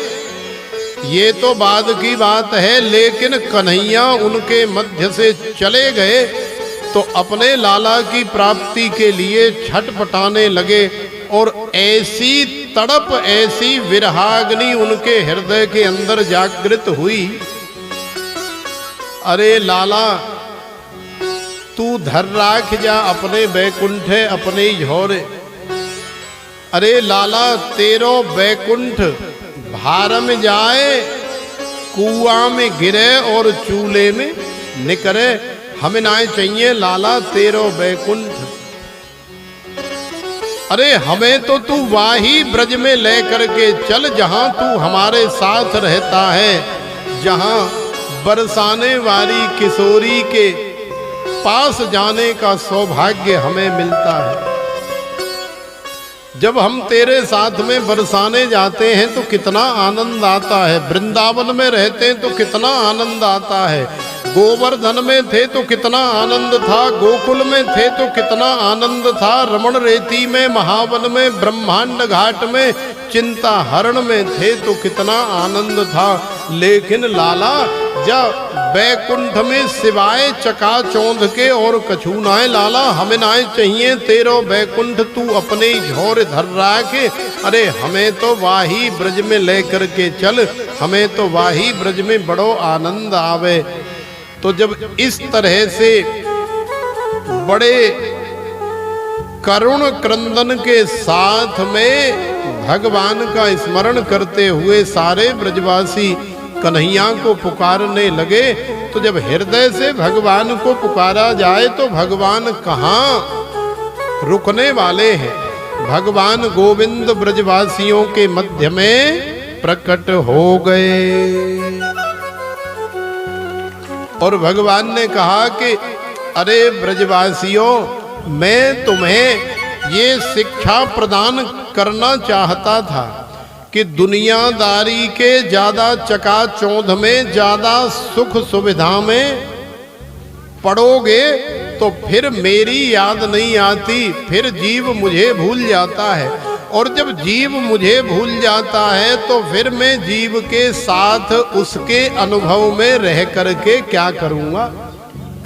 ये तो बाद की बात है। लेकिन कन्हैया उनके मध्य से चले गए तो अपने लाला की प्राप्ति के लिए छटपटाने लगे और ऐसी तड़प, ऐसी विरहाग्नि उनके हृदय के अंदर जागृत हुई। अरे लाला, तू धर राख जा अपने बैकुंठे अपने झोरे। अरे लाला, तेरो बैकुंठ भार में जाए, कुआं में गिरे और चूल्हे में निकरे। हमें ना चाहिए लाला तेरो बैकुंठ। अरे हमें तो तू वाही ब्रज में ले करके चल जहां तू हमारे साथ रहता है, जहां बरसाने वाली किशोरी के पास जाने का सौभाग्य हमें मिलता है। जब हम तेरे साथ में बरसाने जाते हैं तो कितना आनंद आता है। वृंदावन में रहते हैं तो कितना आनंद आता है। गोवर्धन में थे तो कितना आनंद था। गोकुल में थे तो कितना आनंद था। रमण रेती में, महावन में, ब्रह्मांड घाट में, चिंता हरण में थे तो कितना आनंद था। लेकिन लाला, जब बैकुंठ में सिवाय चकाचौंध के और कछु नाय लाला, हमें नाय चाहिए तेरो बैकुंठ तू अपने झोर धर राखे। अरे हमें तो वाही ब्रज में ले करके चल, हमें तो वाही ब्रज में बड़ो आनंद आवे। तो जब इस तरह से बड़े करुण क्रंदन के साथ में भगवान का स्मरण करते हुए सारे ब्रजवासी कन्हैया को पुकारने लगे। तो जब हृदय से भगवान को पुकारा जाए तो भगवान कहाँ रुकने वाले हैं। भगवान गोविंद ब्रजवासियों के मध्य में प्रकट हो गए और भगवान ने कहा कि अरे ब्रजवासियों, मैं तुम्हें ये शिक्षा प्रदान करना चाहता था कि दुनियादारी के ज्यादा चकाचौंध में, ज्यादा सुख सुविधा में पड़ोगे तो फिर मेरी याद नहीं आती, फिर जीव मुझे भूल जाता है। और जब जीव मुझे भूल जाता है तो फिर मैं जीव के साथ उसके अनुभव में रह करके क्या करूँगा,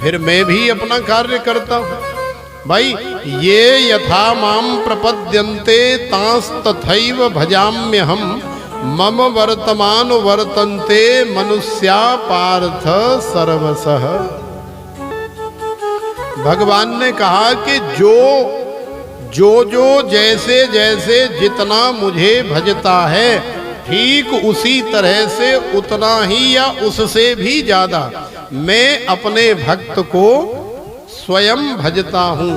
फिर मैं भी अपना कार्य करता हूँ। भाई, ये यथा माम प्रपद्यन्ते तांस तथैव भजाम्यहम्, मम वर्तमान वर्तन्ते मनुष्या पार्थ सर्वसः। भगवान ने कहा कि जो जैसे जैसे जितना मुझे भजता है, ठीक उसी तरह से उतना ही या उससे भी ज्यादा मैं अपने भक्त को स्वयं भजता हूँ।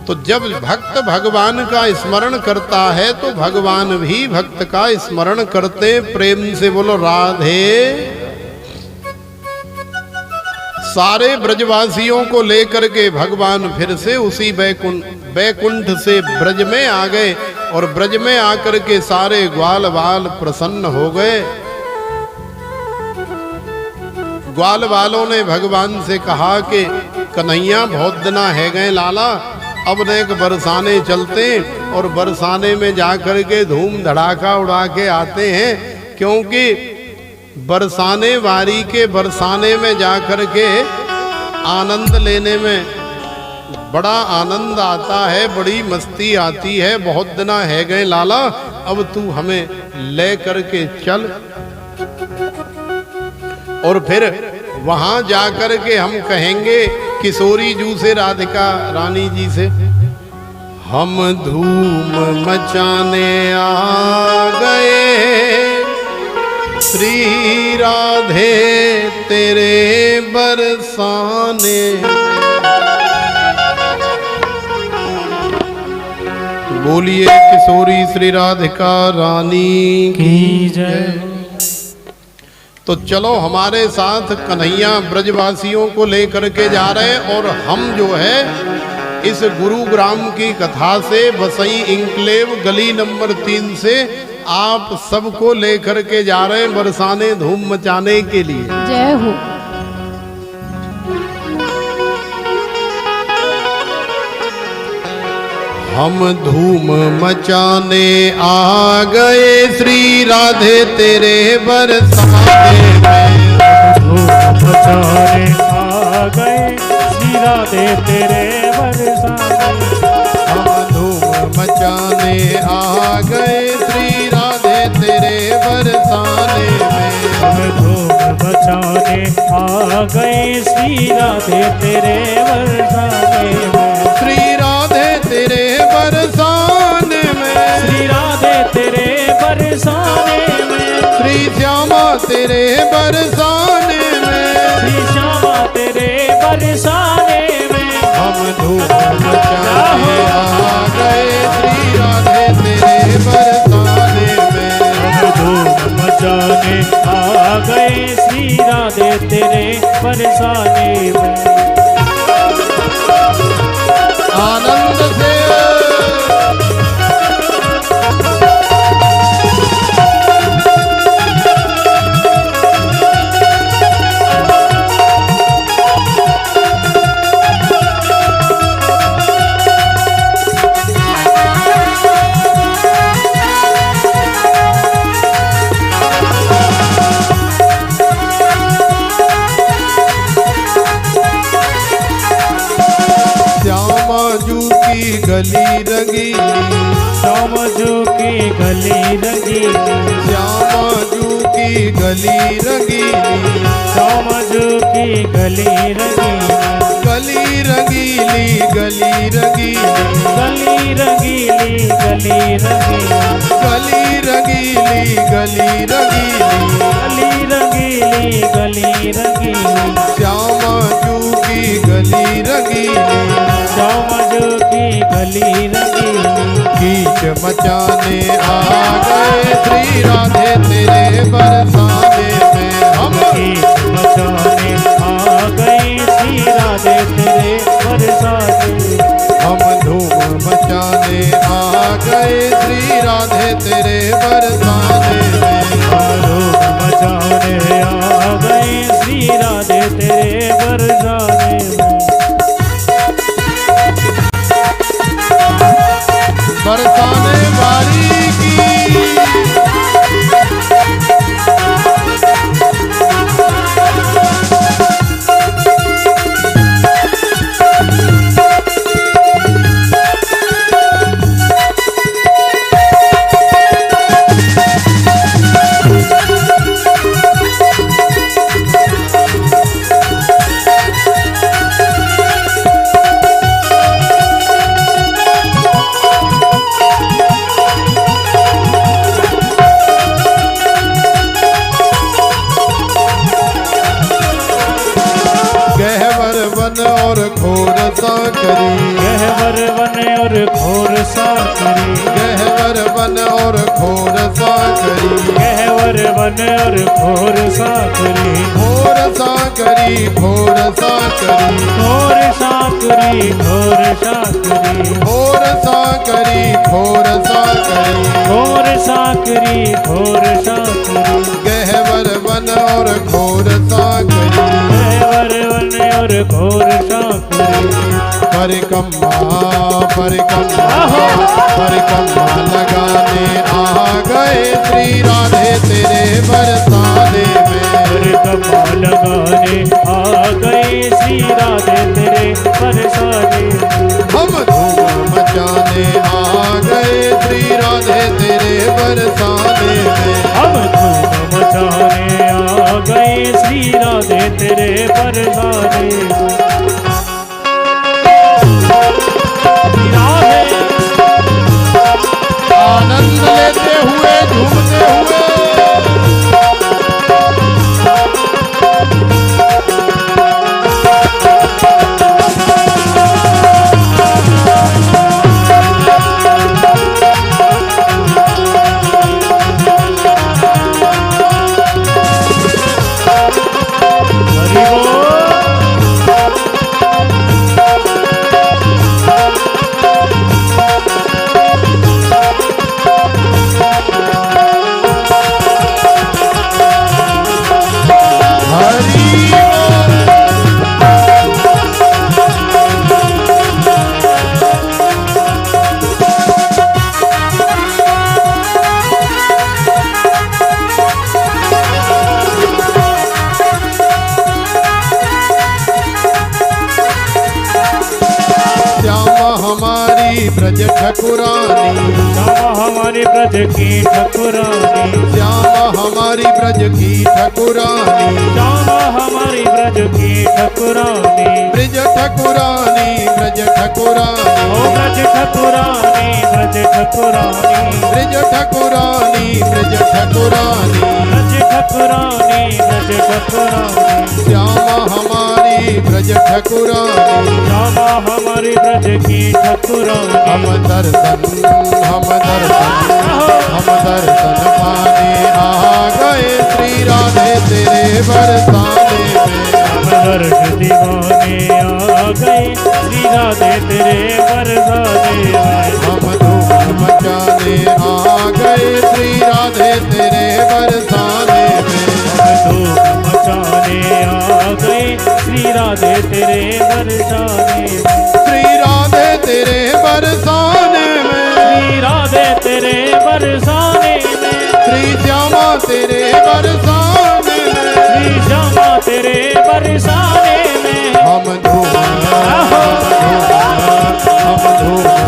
तो जब भक्त भगवान का स्मरण करता है तो भगवान भी भक्त का स्मरण करते। प्रेम से बोलो राधे। सारे ब्रजवासियों को लेकर के भगवान फिर से उसी बैकुंठ से ब्रज में आ गए और ब्रज में आकर के सारे ग्वाल बाल प्रसन्न हो गए। ग्वाल बालों ने भगवान से कहा कि कन्हैया, बहुत दिना है गए लाला, अब नेक बरसाने चलते और बरसाने में जाकर के धूम धड़ाका उड़ा के आते हैं, क्योंकि बरसाने वारी के बरसाने में जाकर के आनंद लेने में बड़ा आनंद आता है, बड़ी मस्ती आती है। बहुत दिना है गए लाला, अब तू हमें ले करके चल और फिर वहां जाकर के हम कहेंगे किशोरी जू से, राधिका रानी जी से, हम धूम मचाने आ गए श्री राधे तेरे बरसाने। बोलिए किशोरी श्री राधिका रानी की जय। तो चलो हमारे साथ कन्हैया ब्रजवासियों को लेकर के जा रहे हैं और हम जो है इस गुरुग्राम की कथा से, वसई इंक्लेव गली नंबर 3 से आप सबको लेकर के जा रहे हैं बरसाने, धूम मचाने के लिए। जय हो। हम धूम मचाने आ गए श्री राधे तेरे बरसाने में। धूम मचाने आ गए श्री राधे तेरे बरसाने। हम धूम मचाने आ गए श्री राधे तेरे बरसाने में। हम धूम मचाने आ गए श्री राधे तेरे बरसाने में। श्री राधे तेरे बरसाने में। श्री राधे तेरे बरसाने में। श्री श्यामा तेरे बरसाने में। श्री श्यामा तेरे बरसाने में। हम धूम मचाने आ गए श्री राधे तेरे बरसाने में। हम धूम मचाने आ गए श्री राधे तेरे बरसाने में। आनंद से गली रंगीली। श्यामा जू की गली रंगीली। श्यामा जू की गली रंगीली। श्यामा जू की गली रंगीली। गली रंगीली गली रंगीली गली रंगीली गली रंगीली गली रंगीली गली रंगीली गली रंगीली गली रंगीली श्यामा जू की गली रंगीली श्यामजू की गली रंगीली कीच मचाने आ गए श्री राधे तेरे बरसाने में हम कीच मचाने आ गए श्री राधे तेरे बरसाने हम धूम मचाने आ गए श्री राधे तेरे बरसाने में धूम मचाने आ गए श्री राधे तेरे बरसाने बरसाने वाली की गहवर वन और घोर सा करी गहवर वन और घोर सा करी गहवर वन और घोर सा करी गहवर वन और घोर सा करी घोर सा करी घोर सा करी घोर सा करी घोर सा करी घोर सा करी घोर सा करी घोर सा करी घोर सा करी गहवर वन और घोर सा करी गहवर वन और घोर सा करी परिकम्मा परिकम्मा परिकम्मा लगाने आ गए श्री राधे तेरे बरसाने में परिक्रमा लगाने आ गए श्री राधे तेरे बरसाने हम धूम मचाने आ गए श्री राधे तेरे बरसाने में हम धूम मचाने आ गए श्री राधे तेरे बरसाने आनंद लेते हुए झूमते हुए हरि बोल ब्रज ठकुरानी श्यामा हमारी ब्रज की ठकुरानी श्यामा हमारी ब्रज की ठकुरानी श्यामा हमारी ब्रज की ठकुरानी ब्रज ठकुरानी ब्रज ठकुरानी ओ ब्रज ठकुरानी ब्रज ठकुरानी ब्रज ठकुरानी ब्रज ठकुरानी ब्रज ठकुरानी ब्रज ठकुरानी श्यामा हमारी ब्रज ठकुरानी श्यामा हमारी ब्रज की ठकुरानी हम दर्शन पाने आ गए श्री राधे तेरे बरसाने में हम दर्श दीवाने आ गए श्री राधे तेरे बरसाने में हम धूम मचाने आ गए श्री राधे तेरे बरसाने में हम धूम मचाने आ गए श्री राधे तेरे बरसाने में श्री राधे तेरे बरसाने में श्री राधे तेरे बरसाने में श्री श्यामा तेरे बरसाने में श्री श्यामा तेरे बरसाने में हम धूम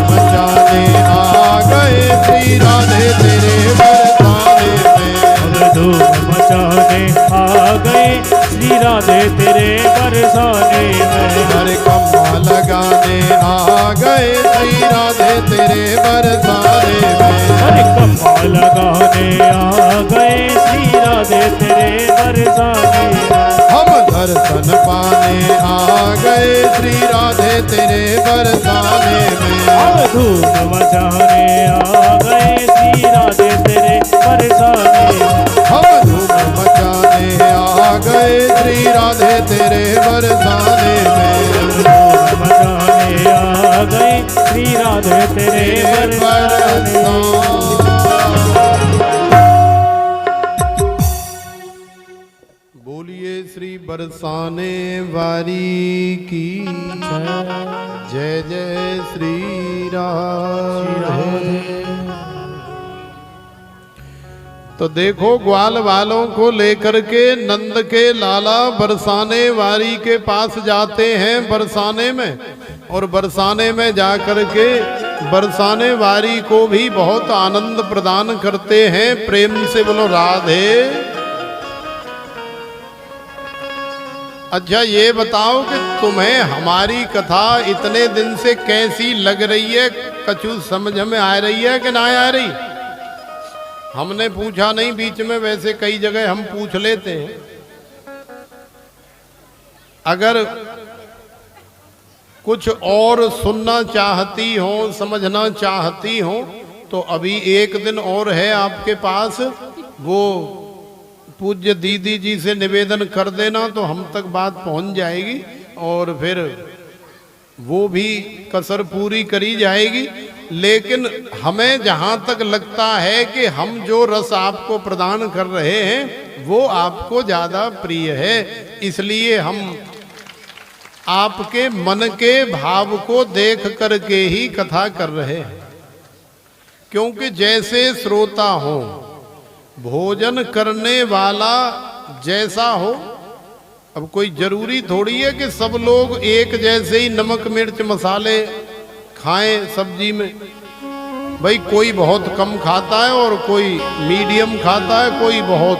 मचाने आ गए श्री राधे तेरे बरसाने में हम धूम मचाने आ गए श्री राधे तेरे बरसाने में हरे कम लगाने आ गए श्री राधे तेरे बरसाने में। अरे कम्मा लगाने आ गए श्री राधे तेरे बरसाने में। हम दर्शन पाने आ गए श्री राधे तेरे बरसाने में। हम धूम मचाने आ गए श्री राधे तेरे बरसाने में। हम धूम मचाने आ गए श्री राधे तेरे बरसाने में। धूम मचाने आ गए श्री राधे तेरे बरसाने में। बोलिए श्री बरसाने वारी की जय जय श्री राधे। तो देखो ग्वाल वालों को लेकर के नंद के लाला बरसाने वारी के पास जाते हैं बरसाने में, और बरसाने में जाकर के बरसाने वारी को भी बहुत आनंद प्रदान करते हैं। प्रेम से बोलो राधे। अच्छा ये बताओ कि तुम्हें हमारी कथा इतने दिन से कैसी लग रही है? कछु समझ में आ रही है कि ना आ रही? हमने पूछा नहीं बीच में, वैसे कई जगह हम पूछ लेते हैं। अगर कुछ और सुनना चाहती हो, समझना चाहती हो, तो अभी एक दिन और है आपके पास। वो पूज्य दीदी जी से निवेदन कर देना तो हम तक बात पहुंच जाएगी, और फिर वो भी कसर पूरी करी जाएगी। लेकिन हमें जहाँ तक लगता है कि हम जो रस आपको प्रदान कर रहे हैं वो आपको ज़्यादा प्रिय है, इसलिए हम आपके मन के भाव को देख करके ही कथा कर रहे हैं। क्योंकि जैसे श्रोता हो, भोजन करने वाला जैसा हो। अब कोई जरूरी थोड़ी है कि सब लोग एक जैसे ही नमक मिर्च मसाले खाएं सब्जी में। भाई कोई बहुत कम खाता है और कोई मीडियम खाता है, कोई बहुत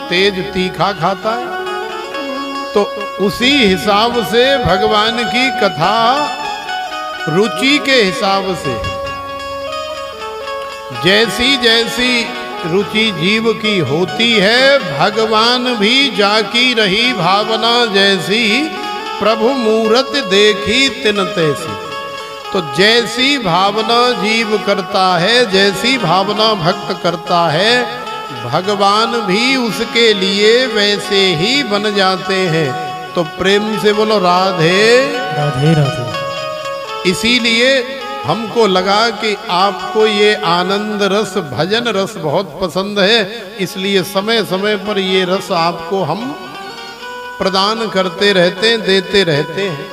तेज तीखा खाता है। तो उसी हिसाब से भगवान की कथा रुचि के हिसाब से, जैसी जैसी रुचि जीव की होती है, भगवान भी जाकी रही भावना जैसी, प्रभु मूरत देखी तिन तैसी। तो जैसी भावना जीव करता है, जैसी भावना भक्त करता है, भगवान भी उसके लिए वैसे ही बन जाते हैं। तो प्रेम से बोलो राधे राधे राधे। इसीलिए हमको लगा कि आपको ये आनंद रस, भजन रस बहुत पसंद है, इसलिए समय समय पर ये रस आपको हम प्रदान करते रहते हैं, देते रहते हैं।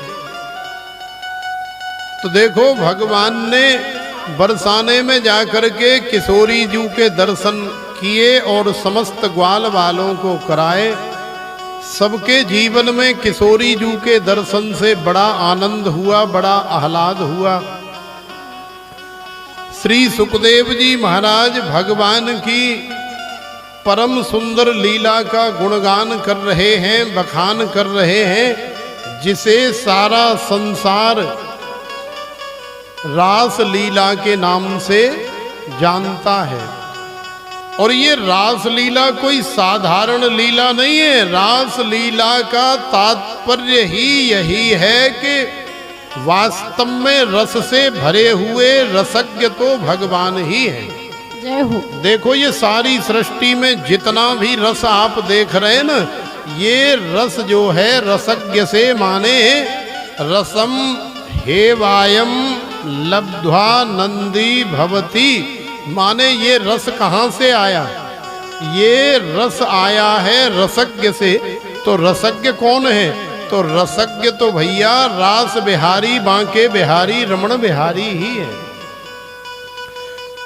तो देखो भगवान ने बरसाने में जाकर के किशोरी जी के दर्शन किए और समस्त ग्वाल वालों को कराए। सबके जीवन में किशोरी जी के दर्शन से बड़ा आनंद हुआ, बड़ा आह्लाद हुआ। श्री सुखदेव जी महाराज भगवान की परम सुंदर लीला का गुणगान कर रहे हैं, बखान कर रहे हैं, जिसे सारा संसार रास लीला के नाम से जानता है। और ये रास लीला कोई साधारण लीला नहीं है। रास लीला का तात्पर्य ही यही है कि वास्तव में रस से भरे हुए रसज्ञ तो भगवान ही है। जय हो। देखो ये सारी सृष्टि में जितना भी रस आप देख रहे हैं ना, ये रस जो है रसज्ञ से माने रसम हेवायम लब्ध्वा नंदी भवती, माने ये रस कहाँ से आया? ये रस आया है रसज्ञ से। तो रसज्ञ कौन है? तो रसज्ञ तो भैया रास बिहारी, बांके बिहारी, रमण बिहारी ही है।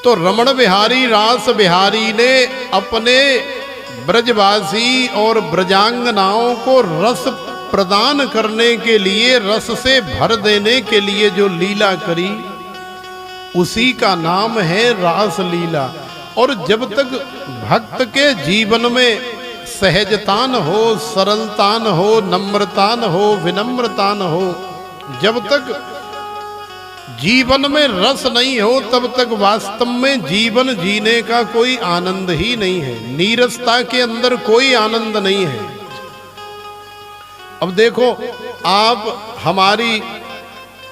तो रमण बिहारी, रास बिहारी ने अपने ब्रजवासी और ब्रजांगनाओं को रस प्रदान करने के लिए, रस से भर देने के लिए जो लीला करी, उसी का नाम है रास लीला। और जब तक भक्त के जीवन में सहजतान हो, सरलतान हो, नम्रतान हो, विनम्रतान हो, जब तक जीवन में रस नहीं हो तब तक वास्तव में जीवन जीने का कोई आनंद ही नहीं है। नीरसता के अंदर कोई आनंद नहीं है। अब देखो, आप हमारी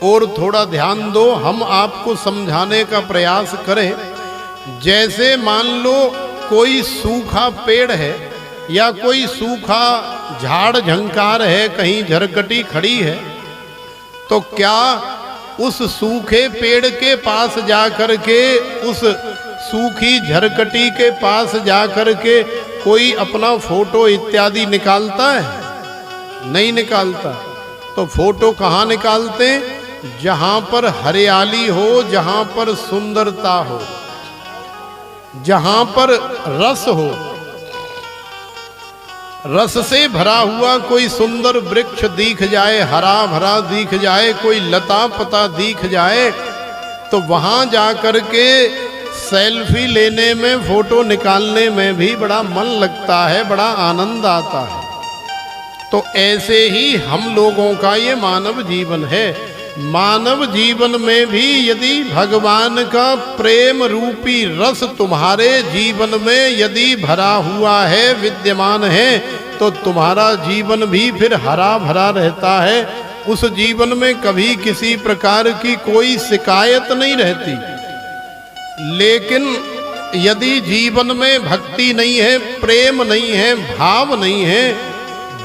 ओर थोड़ा ध्यान दो, हम आपको समझाने का प्रयास करें। जैसे मान लो कोई सूखा पेड़ है या कोई सूखा झाड़ झंकार है, कहीं झरकटी खड़ी है, तो क्या उस सूखे पेड़ के पास जाकर के, उस सूखी झरकटी के पास जाकर के कोई अपना फोटो इत्यादि निकालता है? नहीं निकालता। तो फोटो कहाँ निकालते हैं? जहां पर हरियाली हो, जहां पर सुंदरता हो, जहां पर रस हो। रस से भरा हुआ कोई सुंदर वृक्ष दिख जाए, हरा भरा दिख जाए, कोई लता पता दिख जाए, तो वहां जाकर के सेल्फी लेने में, फोटो निकालने में भी बड़ा मन लगता है, बड़ा आनंद आता है। तो ऐसे ही हम लोगों का ये मानव जीवन है। मानव जीवन में भी यदि भगवान का प्रेम रूपी रस तुम्हारे जीवन में यदि भरा हुआ है, विद्यमान है, तो तुम्हारा जीवन भी फिर हरा भरा रहता है। उस जीवन में कभी किसी प्रकार की कोई शिकायत नहीं रहती। लेकिन यदि जीवन में भक्ति नहीं है, प्रेम नहीं है, भाव नहीं है,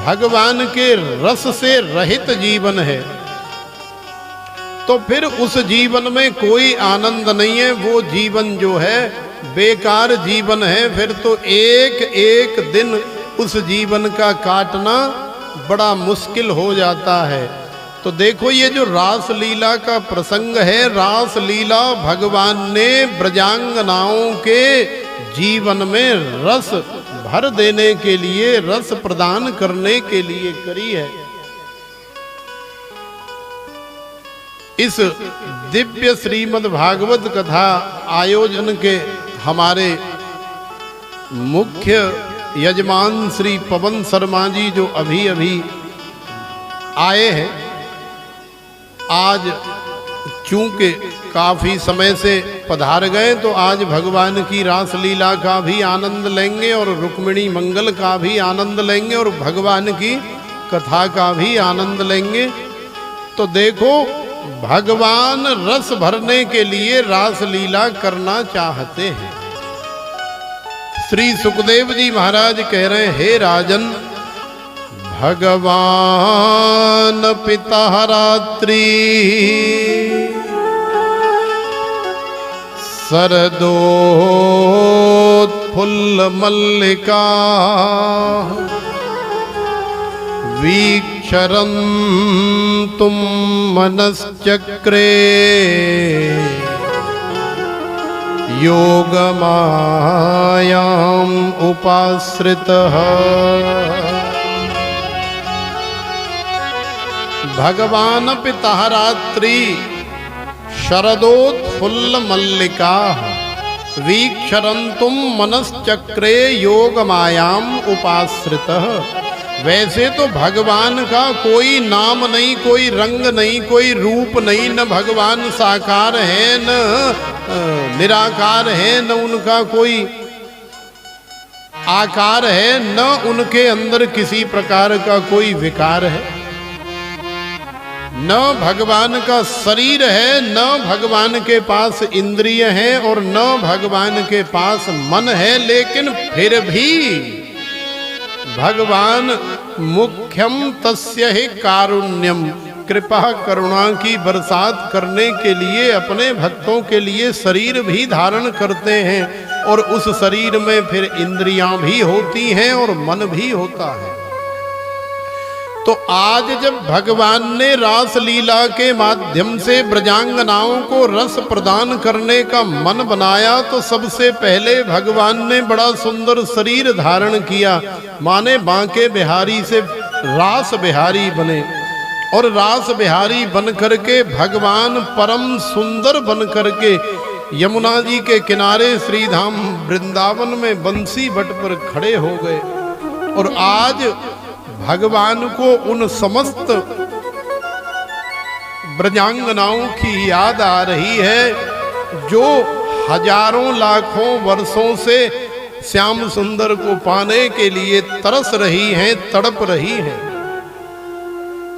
भगवान के रस से रहित जीवन है, तो फिर उस जीवन में कोई आनंद नहीं है। वो जीवन जो है बेकार जीवन है। फिर तो एक एक दिन उस जीवन का काटना बड़ा मुश्किल हो जाता है। तो देखो, ये जो रास लीला का प्रसंग है, रास लीला भगवान ने ब्रजांगनाओं के जीवन में रस भर देने के लिए, रस प्रदान करने के लिए करी है। इस दिव्य श्रीमद् भागवत कथा आयोजन के हमारे मुख्य यजमान श्री पवन शर्मा जी जो अभी अभी आए हैं, आज चूंकि काफी समय से पधार गए, तो आज भगवान की रास लीला का भी आनंद लेंगे और रुक्मिणी मंगल का भी आनंद लेंगे और भगवान की कथा का भी आनंद लेंगे। तो देखो, भगवान रस भरने के लिए रास लीला करना चाहते हैं। श्री सुखदेव जी महाराज कह रहे हैं, हे राजन, भगवान पिता रात्रि शरदोत्फुल्ल मल्लिका वीक्षरन्तुं मनश्चक्रे योगमायाम् उपाश्रितः। भगवान पिता रात्रि शरदोत्फुल्ल मल्लिका वीक्षरन्तुं मनश्चक्रे योगमायाम् उपाश्रितः। वैसे तो भगवान का कोई नाम नहीं, कोई रंग नहीं, कोई रूप नहीं, न भगवान साकार है न निराकार है, न उनका कोई आकार है, न उनके अंदर किसी प्रकार का कोई विकार है, न भगवान का शरीर है, न भगवान के पास इंद्रिय है और न भगवान के पास मन है। लेकिन फिर भी भगवान मुख्यम तस्य ही कारुण्यम, कृपा करुणा की बरसात करने के लिए अपने भक्तों के लिए शरीर भी धारण करते हैं और उस शरीर में फिर इंद्रियां भी होती हैं और मन भी होता है। तो आज जब भगवान ने रास लीला के माध्यम से ब्रजांगनाओं को रस प्रदान करने का मन बनाया, तो सबसे पहले भगवान ने बड़ा सुंदर शरीर धारण किया, माने बांके बिहारी से रास बिहारी बने और रास बिहारी बन करके भगवान परम सुंदर बन करके यमुना जी के किनारे श्रीधाम वृंदावन में बंसी बट पर खड़े हो गए। और आज भगवान को उन समस्त ब्रजांगनाओं की याद आ रही है जो हजारों लाखों वर्षों से श्याम सुंदर को पाने के लिए तरस रही हैं, तड़प रही हैं।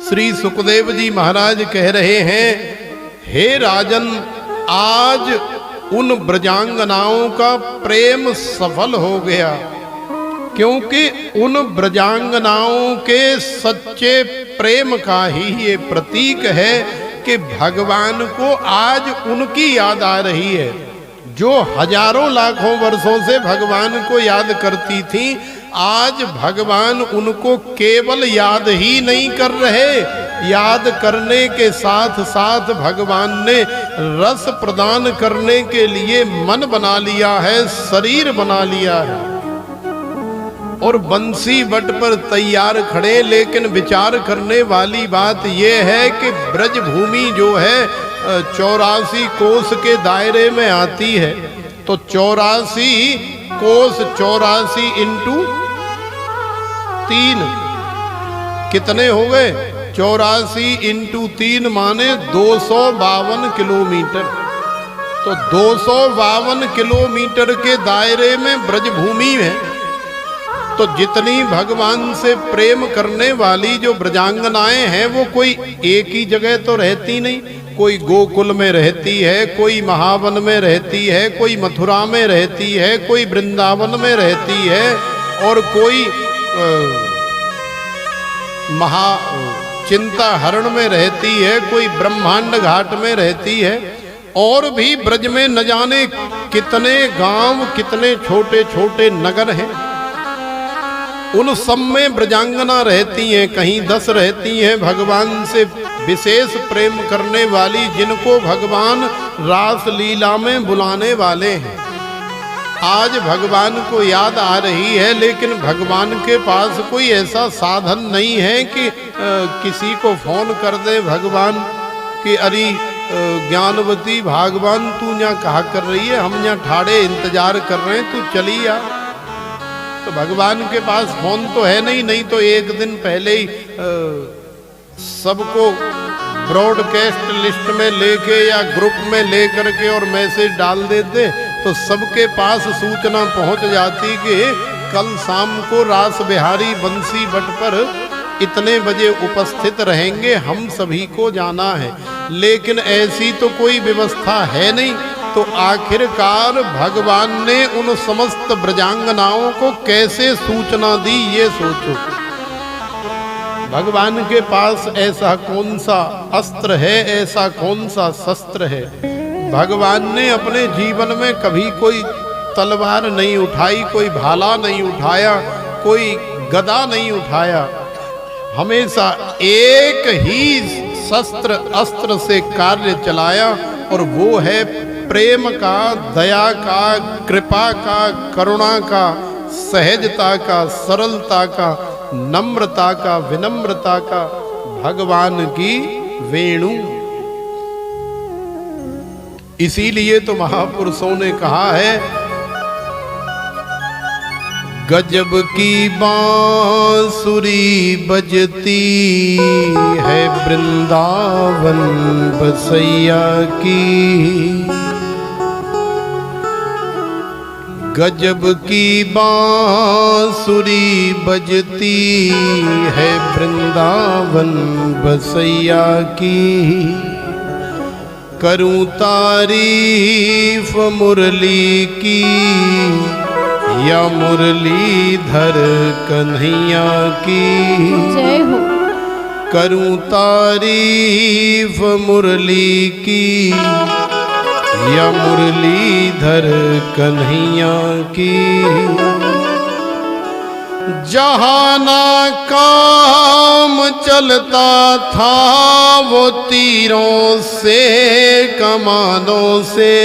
श्री सुखदेव जी महाराज कह रहे हैं, हे राजन, आज उन ब्रजांगनाओं का प्रेम सफल हो गया, क्योंकि उन ब्रजांगनाओं के सच्चे प्रेम का ही ये प्रतीक है कि भगवान को आज उनकी याद आ रही है। जो हजारों लाखों वर्षों से भगवान को याद करती थी, आज भगवान उनको केवल याद ही नहीं कर रहे, याद करने के साथ साथ भगवान ने रस प्रदान करने के लिए मन बना लिया है, शरीर बना लिया है और बंसी बट पर तैयार खड़े। लेकिन विचार करने वाली बात यह है कि ब्रज भूमि जो है 84 कोस के दायरे में आती है, तो 84 कोस 84 इंटू 3 कितने हो गए? 84 इंटू 3 माने 252 किलोमीटर। तो 252 किलोमीटर के दायरे में ब्रज भूमि है। तो जितनी भगवान से प्रेम करने वाली जो ब्रजांगनाएं हैं, वो कोई एक ही जगह तो रहती नहीं। कोई गोकुल में रहती है, कोई महावन में रहती है, कोई मथुरा में रहती है, कोई वृंदावन में रहती है और कोई चिंता हरण में रहती है, कोई ब्रह्मांड घाट में रहती है। और भी ब्रज में न जाने कितने गांव, कितने छोटे छोटे नगर हैं। उन सब में ब्रजांगना रहती हैं, कहीं 10 रहती हैं भगवान से विशेष प्रेम करने वाली, जिनको भगवान रास लीला में बुलाने वाले हैं। आज भगवान को याद आ रही है, लेकिन भगवान के पास कोई ऐसा साधन नहीं है कि किसी को फोन कर दे भगवान कि अरे ज्ञानवती भगवान तू यहाँ कहा कर रही है, हम यहाँ ठाड़े इंतजार कर रहे हैं, तू चली आ। तो भगवान के पास फोन तो है नहीं, नहीं तो एक दिन पहले ही सबको ब्रॉडकास्ट लिस्ट में लेके या ग्रुप में लेकर के और मैसेज डाल देते, तो सबके पास सूचना पहुंच जाती कि कल शाम को रास बिहारी बंसी बट पर इतने बजे उपस्थित रहेंगे, हम सभी को जाना है। लेकिन ऐसी तो कोई व्यवस्था है नहीं। तो आखिरकार भगवान ने उन समस्त ब्रजांगनाओं को कैसे सूचना दी, ये सोचो। भगवान के पास ऐसा कौन सा अस्त्र है, ऐसा कौन सा शस्त्र है? भगवान ने अपने जीवन में कभी कोई तलवार नहीं उठाई, कोई भाला नहीं उठाया, कोई गदा नहीं उठाया। हमेशा एक ही शस्त्र अस्त्र से कार्य चलाया, और वो है प्रेम का, दया का, कृपा का, करुणा का, सहजता का, सरलता का, नम्रता का, विनम्रता का, भगवान की वेणु। इसीलिए तो महापुरुषों ने कहा है, गजब की बांसुरी बजती है वृंदावन बसैया की। गजब की बांसुरी बजती है वृंदावन बसैया की। करूं तारीफ मुरली की या मुरलीधर कन्हैया की। जय हो। करूं तारीफ मुरली की या मुरलीधर कन्हैया की। जहाँ ना काम चलता था वो तीरों से कमानों से।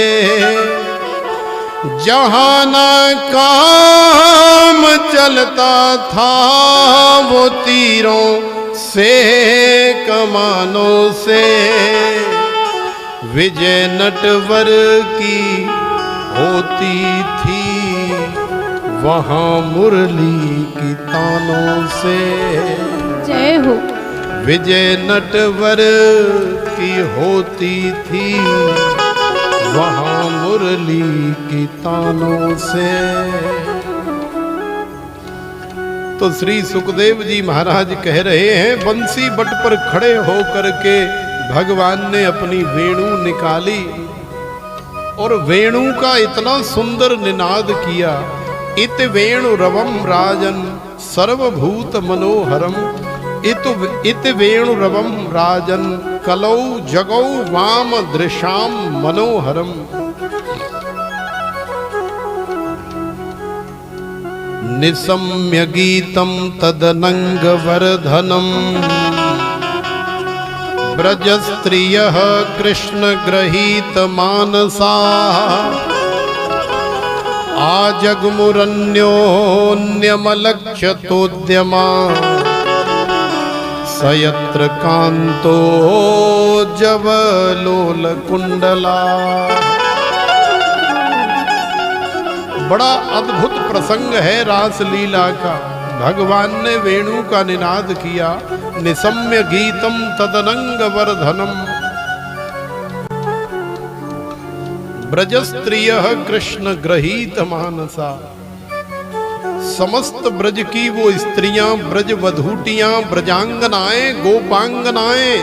जहाँ ना काम चलता था वो तीरों से कमानों से। विजय नटवर की होती थी वहाँ मुरली की तानों से। जय हो। विजय नटवर की होती थी वहां मुरली की तानों से। तो श्री सुखदेव जी महाराज कह रहे हैं, बंसी बट पर खड़े होकर के भगवान ने अपनी वेणु निकाली और वेणु का इतना सुंदर निनाद किया। इत वेणु रवम राजन सर्वभूत मनोहरम, इत वेणु रवम राजन कलौ जगौ वाम दृशाम मनोहरम। निसम्य गीतम तदनंग वर्धनम, ब्रज स्त्रियः कृष्ण गृहीत मानसा, आजग्मुरन्योन्यमलक्ष्यतोद्यमा, सयत्र कांतो जवलोल कुंडला। बड़ा अद्भुत प्रसंग है रास लीला का। भगवान ने वेणु का निनाद किया, निसम्य गीतम तदनंग वर्धनम, ब्रज स्त्रियः कृष्ण गृहीत मानसा। समस्त ब्रज की वो स्त्रियां, ब्रज वधूटियां, ब्रजांगनाएं, गोपांगनाएं